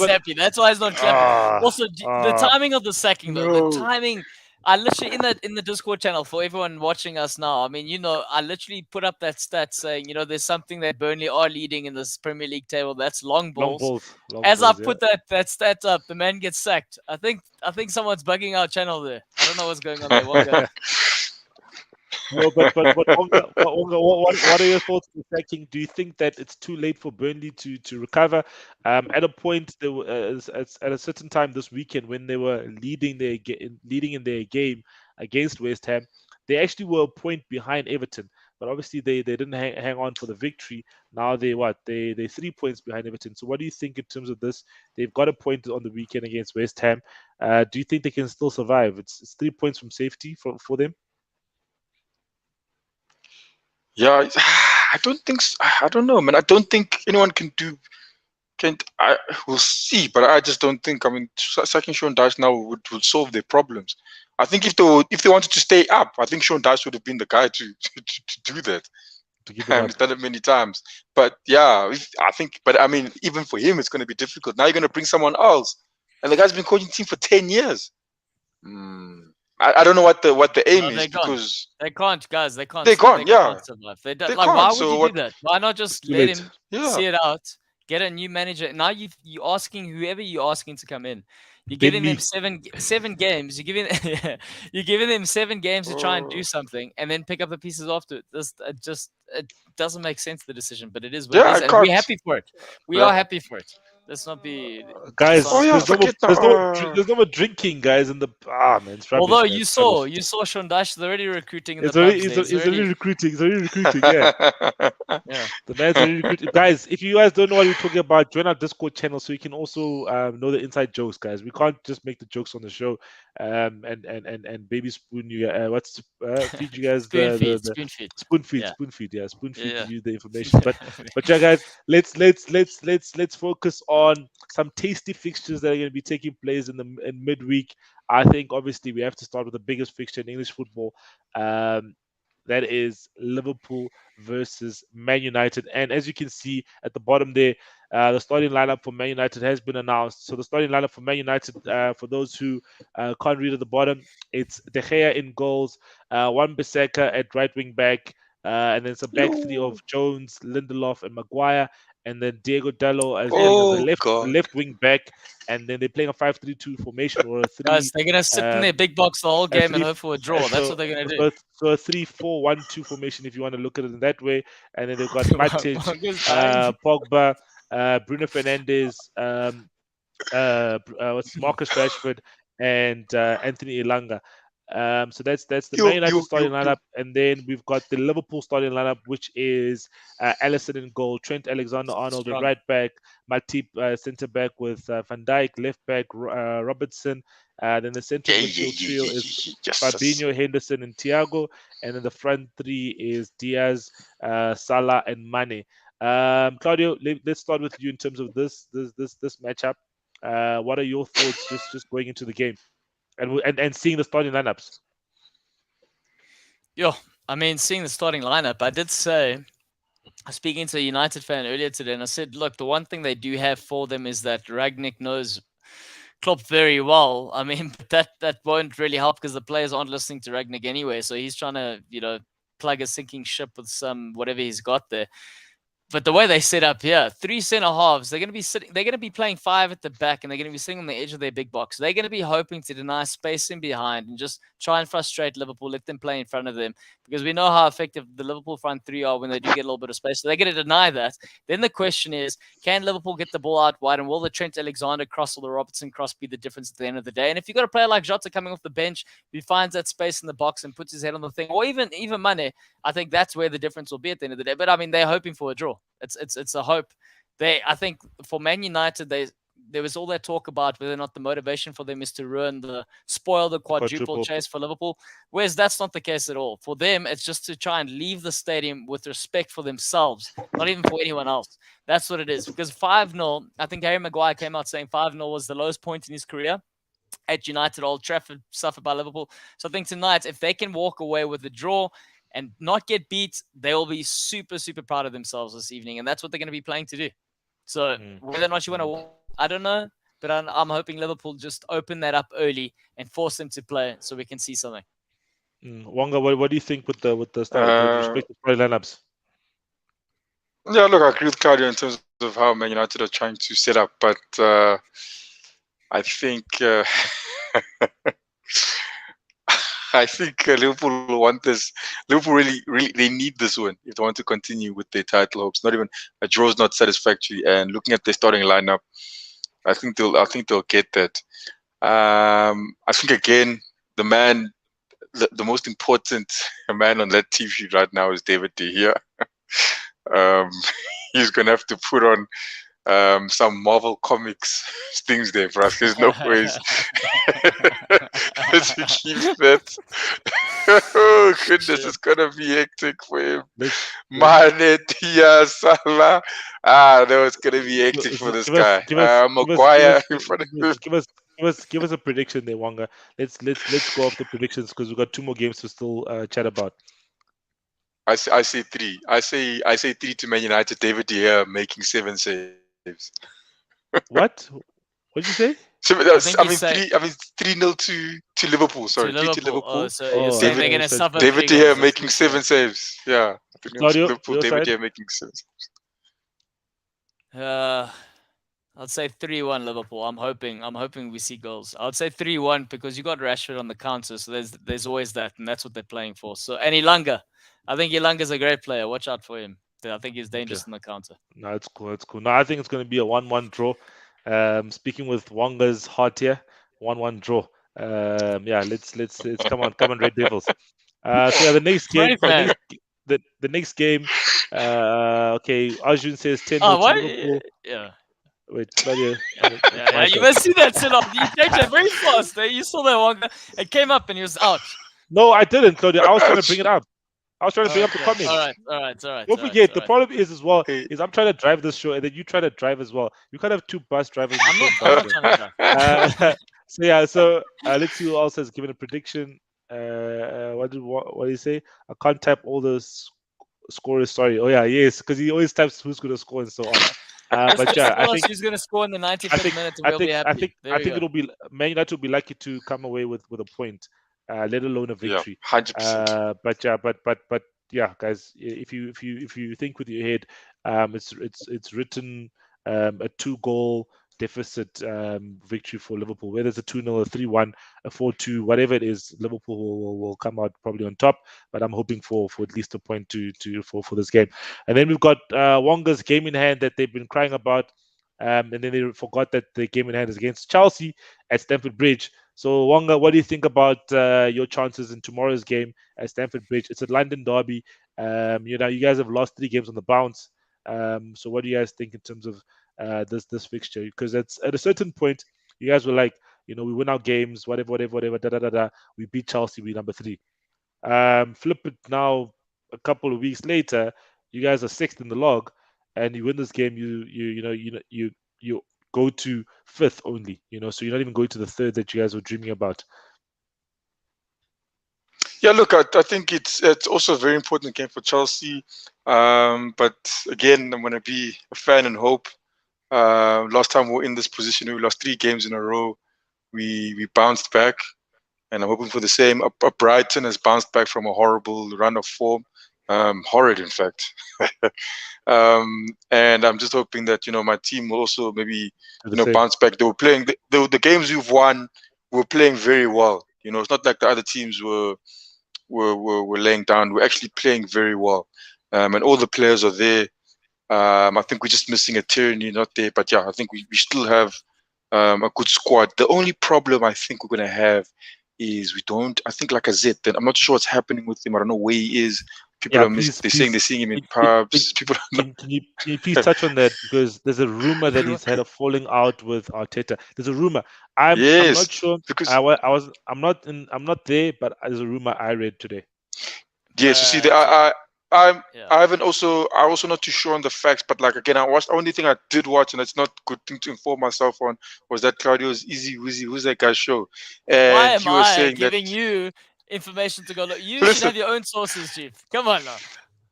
happy. That's why he's not clapping. Also, the timing of the sacking, though. The timing. I literally in the Discord channel for everyone watching us now. I mean, I literally put up that stat saying, there's something that Burnley are leading in this Premier League table. That's long balls. I put that stat up, the man gets sacked. I think someone's bugging our channel there. I don't know what's going on there. No, but Wonga, what are your thoughts on the sacking? Do you think that it's too late for Burnley to recover? At a point, they were, at a certain time this weekend when they were leading in their game against West Ham, they actually were a point behind Everton. But obviously, they didn't hang on for the victory. Now they 3 points behind Everton. So what do you think in terms of this? They've got a point on the weekend against West Ham. Do you think they can still survive? It's 3 points from safety for them. Yeah, I don't think. I don't know, man. I don't think anyone can do. Can I? We'll see, but I just don't think. I mean, sacking Sean Dyche now would solve their problems. I think if they wanted to stay up, I think Sean Dyche would have been the guy to do that. To give them He's done it many times. But yeah, I think. But I mean, even for him, it's going to be difficult. Now you're going to bring someone else, and the guy's been coaching the team for 10 years. I don't know what the aim is because they can't, guys. They can't. They're gone. Yeah, survive. they Like, can't. why would So you what? do that? Why not just Too let late. him Yeah. see it out? Get a new manager. Now you asking whoever you're asking to come in. You're Ben giving me. them seven games. You're giving them 7 games to try and do something, and then pick up the pieces after it. It doesn't make sense, the decision, but it is what Yeah, it is, I and we're can't. happy for it. We Yeah. are happy for it. Let's not be Guys, Oh, yeah, there's no more, forget now. there's no more drinking, guys. In the man, it's rubbish. Although guys, you it's rubbish. saw Sean Dyche is already recruiting in It's the already, pubs. it's, There. it's already recruiting. It's already recruiting. Yeah, Yeah. the man's already recruiting. Guys, if you guys don't know what we're talking about, join our Discord channel so you can also know the inside jokes, guys. We can't just make the jokes on the show, and baby spoon you. Feed you guys Spoon feed. the Spoon feed. spoon feed, Yeah. spoon feed, yeah, spoon feed Yeah. you the information. But yeah, guys, let's focus on some tasty fixtures that are going to be taking place in midweek. I think obviously we have to start with the biggest fixture in English football. Um, that is Liverpool versus Man United. And as you can see at the bottom there, the starting lineup for Man United has been announced. So the starting lineup for Man United, for those who can't read at the bottom, it's De Gea in goals, Wan-Bissaka at right wing back, and then it's a back three of Jones, Lindelof, and Maguire, and then Diego Dallo as playing as a Oh God. left wing back, and then they're playing a 5-3-2 formation or a Guys, 3. they're gonna sit in their big box the whole game and hope for a draw. That's what they're gonna do. So a 3-4-1-2 formation, if you want to look at it in that way. And then they've got Matic, Wanga's dying. Pogba, Bruno Fernandes, Marcus Rashford, and Anthony Elanga. So that's the Man United starting lineup, and then we've got the Liverpool starting lineup, which is Alisson in goal, Trent Alexander-Arnold at right back, Matip centre back with Van Dijk left back, Robertson. Then the centre midfield trio is Fabinho, Henderson, and Thiago, and then the front three is Diaz, Salah, and Mane. Claudio, let's start with you in terms of this matchup. What are your thoughts just going into the game and seeing the starting lineups? Yo, I mean, seeing the starting lineup, I did say, speaking to a United fan earlier today, and I said, look, the one thing they do have for them is that Rangnick knows Klopp very well. I mean, but that won't really help because the players aren't listening to Rangnick anyway. So he's trying to, plug a sinking ship with some whatever he's got there. But the way they set up here, 3 center halves, they're going to be playing 5 at the back, and they're going to be sitting on the edge of their big box. They're going to be hoping to deny space in behind and just try and frustrate Liverpool, let them play in front of them, because we know how effective the Liverpool front 3 are when they do get a little bit of space. So they're going to deny that. Then the question is, can Liverpool get the ball out wide, and will the Trent Alexander cross or the Robertson cross be the difference at the end of the day? And if you've got a player like Jota coming off the bench who finds that space in the box and puts his head on the thing, or even Mane, I think that's where the difference will be at the end of the day. But I mean, they're hoping for a draw. It's a hope. I think for Man United, there was all that talk about whether or not the motivation for them is to spoil the quadruple chase for Liverpool. Whereas that's not the case at all. For them, it's just to try and leave the stadium with respect for themselves, not even for anyone else. That's what it is. Because 5-0, I think Harry Maguire came out saying 5-0 was the lowest point in his career at United, Old Trafford, suffered by Liverpool. So I think tonight, if they can walk away with a draw and not get beat, they will be super, super proud of themselves this evening. And that's what they're going to be playing to do. So whether or not you want to win, I don't know. But I'm hoping Liverpool just open that up early and force them to play so we can see something. Wonga, what do you think with the respective lineups? Yeah, look, I agree with Claudio in terms of how Man United are trying to set up. But I think I think Liverpool will want this. Liverpool really, they need this win if they want to continue with their title hopes. Not even a draw is not satisfactory. And looking at their starting lineup, I think they'll get that. I think again, the most important man on that team sheet right now is David De Gea. He's gonna have to put on some Marvel Comics things there for us. There's no ways to keep that. Oh goodness, it's gonna be hectic for him. Mane, Diaz, Salah. No, it's gonna be hectic for this guy. Maguire in front of him. Give us a prediction there, Wonga. Let's go off the predictions because we've got 2 more games to still chat about. I say 3. I say 3 to Man United. David De Gea making 7 saves. What? What did you say? 3-0 to Liverpool. Sorry, 3 to Liverpool. Oh, so you're saying they're gonna suffer. David De Gea making 7 saves. Yeah. Claudio, Liverpool, David De Gea making 7 saves. I'd say 3-1 Liverpool. I'm hoping we see goals. I'd say 3-1 because you got Rashford on the counter, so there's always that, and that's what they're playing for. So, and Ilanga, I think Ilanga's a great player. Watch out for him. I think he's dangerous on the counter. No, it's cool. No, I think it's going to be a 1-1 draw. Speaking with Wonga's heart here, 1-1 draw. Yeah, let's come on, Red Devils. So yeah, the next game, the next game. Okay, Arjun says 10. Liverpool. Yeah. Wait, Claudia. You must see that sit up. You changed it very fast. You saw that one. It came up and he was out. No, I didn't, Claudia. I was trying to bring it up. I was trying to bring up the comments. All right. Don't forget, the problem is as well is I'm trying to drive this show and then you try to drive as well. You can't have 2 bus drivers. I'm not trying to drive. So let's see who else has given a prediction. What did he say? I can't type all the scorers. Sorry. Oh yeah, yes, because he always types who's going to score and so on. But yeah, I think he's going to score in the 95th minute and we'll be happy. I think it'll be Man United will be lucky to come away with a point. Let alone a victory. 100%. But yeah, guys, if you think with your head, it's written a 2-goal deficit victory for Liverpool. Whether it's a 2-0, a 3-1, a 4-2, whatever it is, Liverpool will come out probably on top. But I'm hoping for at least a point for this game. And then we've got Wonga's game in hand that they've been crying about. And then they forgot that the game in hand is against Chelsea at Stamford Bridge. So, Wonga, what do you think about your chances in tomorrow's game at Stamford Bridge? It's a London derby. You guys have lost 3 games on the bounce. So, what do you guys think in terms of this fixture? Because it's at a certain point, you guys were like, we win our games, whatever, we beat Chelsea, we're number 3. Flip it now, a couple of weeks later, you guys are 6th in the log, and you win this game. You go to 5th only, so you're not even going to the 3rd that you guys were dreaming about. Yeah, look, I think it's also a very important game for Chelsea. But again, I'm going to be a fan and hope. Last time we were in this position, we lost 3 games in a row. We bounced back, and I'm hoping for the same. Brighton has bounced back from a horrible run of form. Horrid, in fact. And I'm just hoping that my team will also maybe bounce back. They were playing the games we've won. We're playing very well. It's not like the other teams were laying down. We're actually playing very well, and all the players are there. I think we're just missing a Tierney, not there. But yeah, I think we still have a good squad. The only problem I think we're gonna have is we don't. I think like a Z. I'm not sure what's happening with him. I don't know where he is. People are missing. They're seeing him in pubs. People. Can you please touch on that, because there's a rumor that he's had a falling out with Arteta. There's a rumor. I'm not sure because I'm not there, but there's a rumor I read today. Yes, you see, I'm also not too sure on the facts, but like again, the only thing I did watch, and it's not a good thing to inform myself on, was that Claudio's Easy Wizzy, who's that guy's show, and why am he was saying giving you information to go look? You should have your own sources, Chief. Come on now.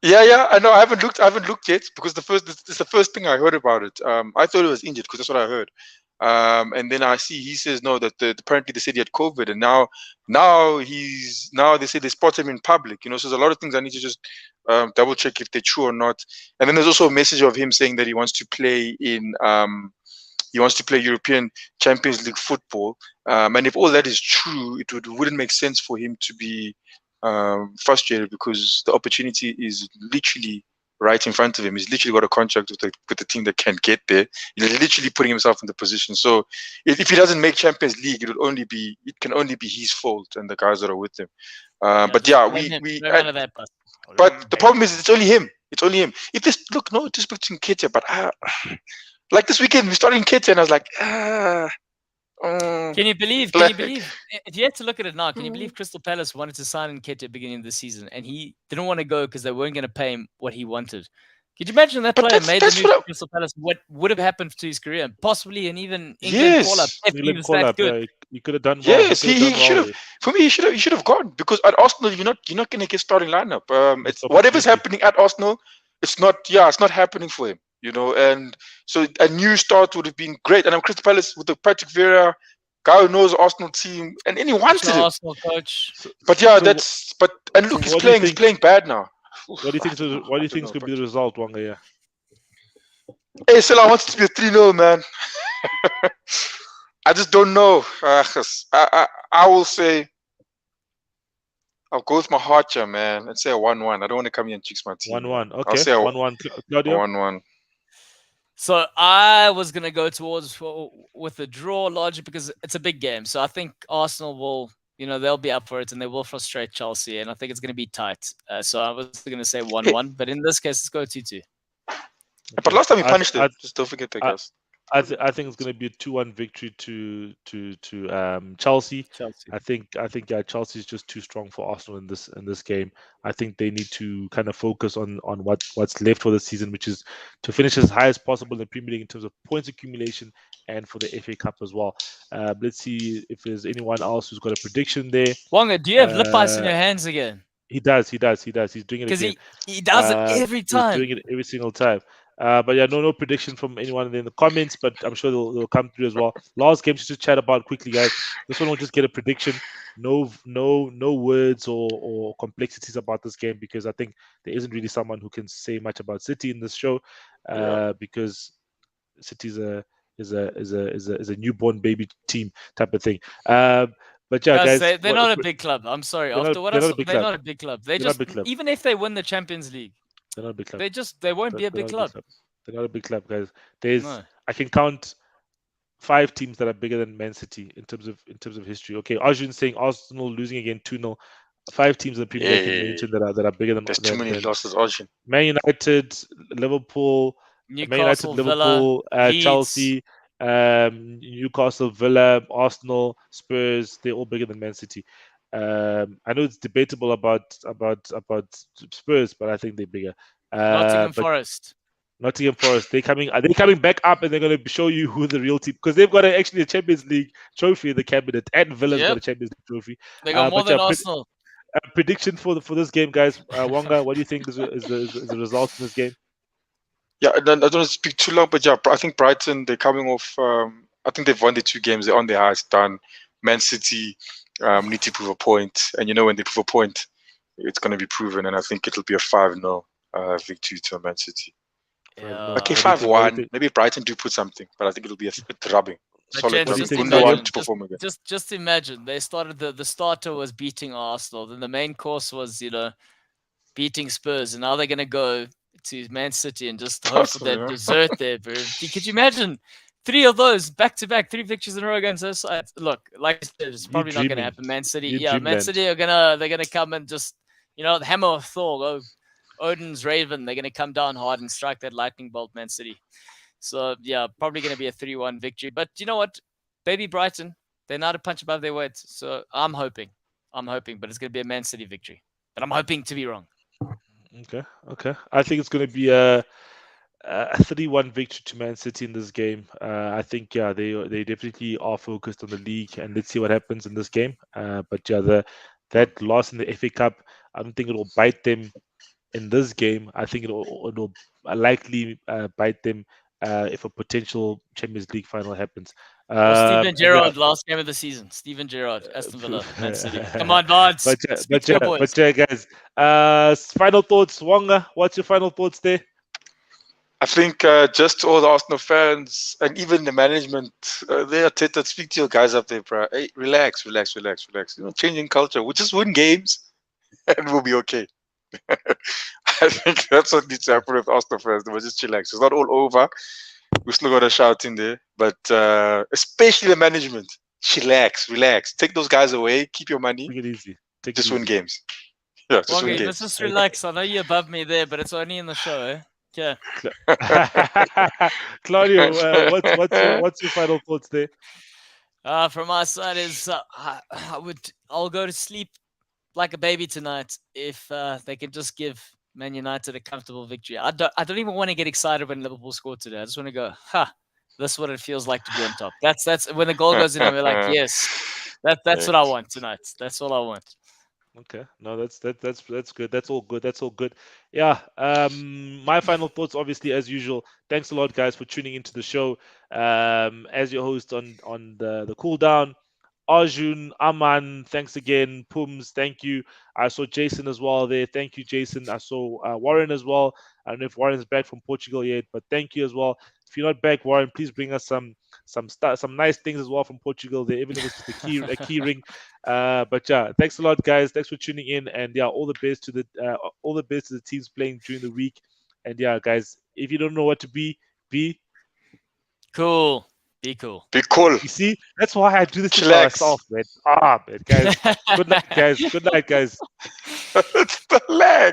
Yeah, I know. I haven't looked yet because it's the first thing I heard about it. I thought he was injured because that's what I heard. And then I see he says no, that apparently they said he had COVID, and now they say they spot him in public. So there's a lot of things I need to just double check if they're true or not. And then there's also a message of him saying that he wants to play in He wants to play European Champions League football. And if all that is true, it wouldn't make sense for him to be frustrated, because the opportunity is literally right in front of him. He's literally got a contract with the team that can get there. He's literally putting himself in the position. So if he doesn't make Champions League, it can only be his fault and the guys that are with him. But yeah, but the problem is it's only him. It's only him. If this no disrespect to Nketiah, but like this weekend we started Nketiah and I was like, Can you believe? If you had to look at it now, can you believe Crystal Palace wanted to sign Nketiah at the beginning of the season, and he didn't want to go because they weren't going to pay him what he wanted? Could you imagine that player made the move to Crystal Palace? What would have happened to his career? Possibly an even England call-up if he was that good. He could have done well. Yes, he should have. For me, he should have gone, because at Arsenal, you're not going to get starting lineup. It's whatever's happening at Arsenal, it's not happening for him. And so a new start would have been great. And I'm Crystal Palace with the Patrick Vieira, guy who knows the Arsenal team, and he wanted him. Arsenal coach. But yeah, and look, he's playing bad now. What do you think? What do you think is going to be the result, Wonga? Yeah. Hey, Sela, I want it to be a 3-0, man. I just don't know. I will say, I'll go with my heart here, man, and say a 1-1. I don't want to come here and jinx my team. 1-1. Okay. I'll say 1-1. Claudio? 1-1. So I was going to go with a draw, largely because it's a big game. So I think Arsenal will, they'll be up for it and they will frustrate Chelsea. And I think it's going to be tight. So I was going to say 1-1. But in this case, let's go 2-2. Okay. But last time we punished it. Just don't forget that, guys. I think it's going to be a 2-1 victory to Chelsea. I think Chelsea is just too strong for Arsenal in this game. I think they need to kind of focus on what's left for the season, which is to finish as high as possible in the Premier League in terms of points accumulation and for the FA Cup as well. Let's see if there's anyone else who's got a prediction there. Wonga, do you have lip ice in your hands again? He does. He's doing it because again. he does it every time. He's doing it every single time. But yeah, no prediction from anyone in the comments, but I'm sure they'll come through as well. Last game to chat about quickly, guys. This one will just get a prediction. No words or complexities about this game, because I think there isn't really someone who can say much about City in this show, because City is a newborn baby team type of thing. But yeah, guys, they're not a big club. I'm sorry. After what I saw, they're not a big club. Even if they win the Champions League, they're not a big club. They won't be a big club. They're not a big club, guys. I can count 5 teams that are bigger than Man City in terms of history. Okay, Arjun saying Arsenal losing again 2-0. 5 teams in the Premier League that are bigger than. There's too many losses, Arjun. Man United, Liverpool, Newcastle, Chelsea, Newcastle, Villa, Arsenal, Spurs. They're all bigger than Man City. I know it's debatable about Spurs, but I think they're bigger. Nottingham Forest. Are they coming back up, and they're going to show you who the real team, because they've got actually a Champions League trophy in the cabinet, and Villa's got a Champions League trophy. They got more than Arsenal. Prediction for this game, guys. Wonga, what do you think is the result in this game? Yeah, I don't want to speak too long, but yeah, I think Brighton, they're coming off. I think they've won the 2 games. They're on their highest done. Man City need to prove a point, and when they prove a point, it's going to be proven, and I think it'll be a 5-0 victory to Man City. Yeah. Okay, 5-1. Maybe Brighton do put something, but I think it'll be a drubbing. Solid drubbing. Just imagine they started the starter was beating Arsenal, then the main course was beating Spurs, and now they're going to go to Man City and just hope for that dessert there, bro. Could you imagine 3 of those back-to-back, 3 victories in a row against those sides? Look, like I said, it's probably not going to happen. Man City, Man City are they're gonna come and just the hammer of Thor, Odin's Raven. They're gonna come down hard and strike that lightning bolt, Man City. So yeah, probably gonna be a 3-1 victory. But you know what, baby Brighton, they're not a punch above their weight. So I'm hoping, but it's gonna be a Man City victory. But I'm hoping to be wrong. Okay. I think it's going to be a 3-1 victory to Man City in this game. I think they definitely are focused on the league, and let's see what happens in this game. But that loss in the FA Cup, I don't think it will bite them in this game. I think it will likely bite them if a potential Champions League final happens. Steven Gerrard, last game of the season. Steven Gerrard, Aston Villa, Man City. Come on, Bards. But guys, final thoughts. Wonga, what's your final thoughts there? I think just to all the Arsenal fans and even the management, they are to speak to your guys up there, bro. Hey, relax. Changing culture. We'll just win games and we'll be okay. I think that's what needs to happen with Arsenal fans. We'll just chillax. It's not all over. We still got a shout in there, but especially the management. Chillax, relax. Take those guys away. Keep your money. Take it easy. Just win games. Yeah, just Wonga, win let's games. just relax. I know you're above me there, but it's only in the show, eh? Yeah. Claudio, what's your final thoughts there? From my side is I'll go to sleep like a baby tonight if they can just give Man United a comfortable victory. I don't even want to get excited when Liverpool scored today. I just want to go, this is what it feels like to be on top. That's when the goal goes in and we're like, yes, that's what I want tonight. That's all I want. Okay, no, that's good. That's all good. That's all good. Yeah. My final thoughts, obviously, as usual. Thanks a lot, guys, for tuning into the show. As your host on the cool down, Arjun, Aman, thanks again. Pums, thank you. I saw Jason as well there. Thank you, Jason. I saw Warren as well. I don't know if Warren's back from Portugal yet, but thank you as well. If you're not back, Warren, please bring us some nice things as well from Portugal there, even if it's just a key ring. But yeah, thanks a lot, guys. Thanks for tuning in, and yeah, all the best to the teams playing during the week. And yeah, guys, if you don't know what to be cool. Be cool. Be cool. You see, that's why I do this to Chillax. myself, man. Man, guys. Good night, guys. Good night, guys. It's the lag.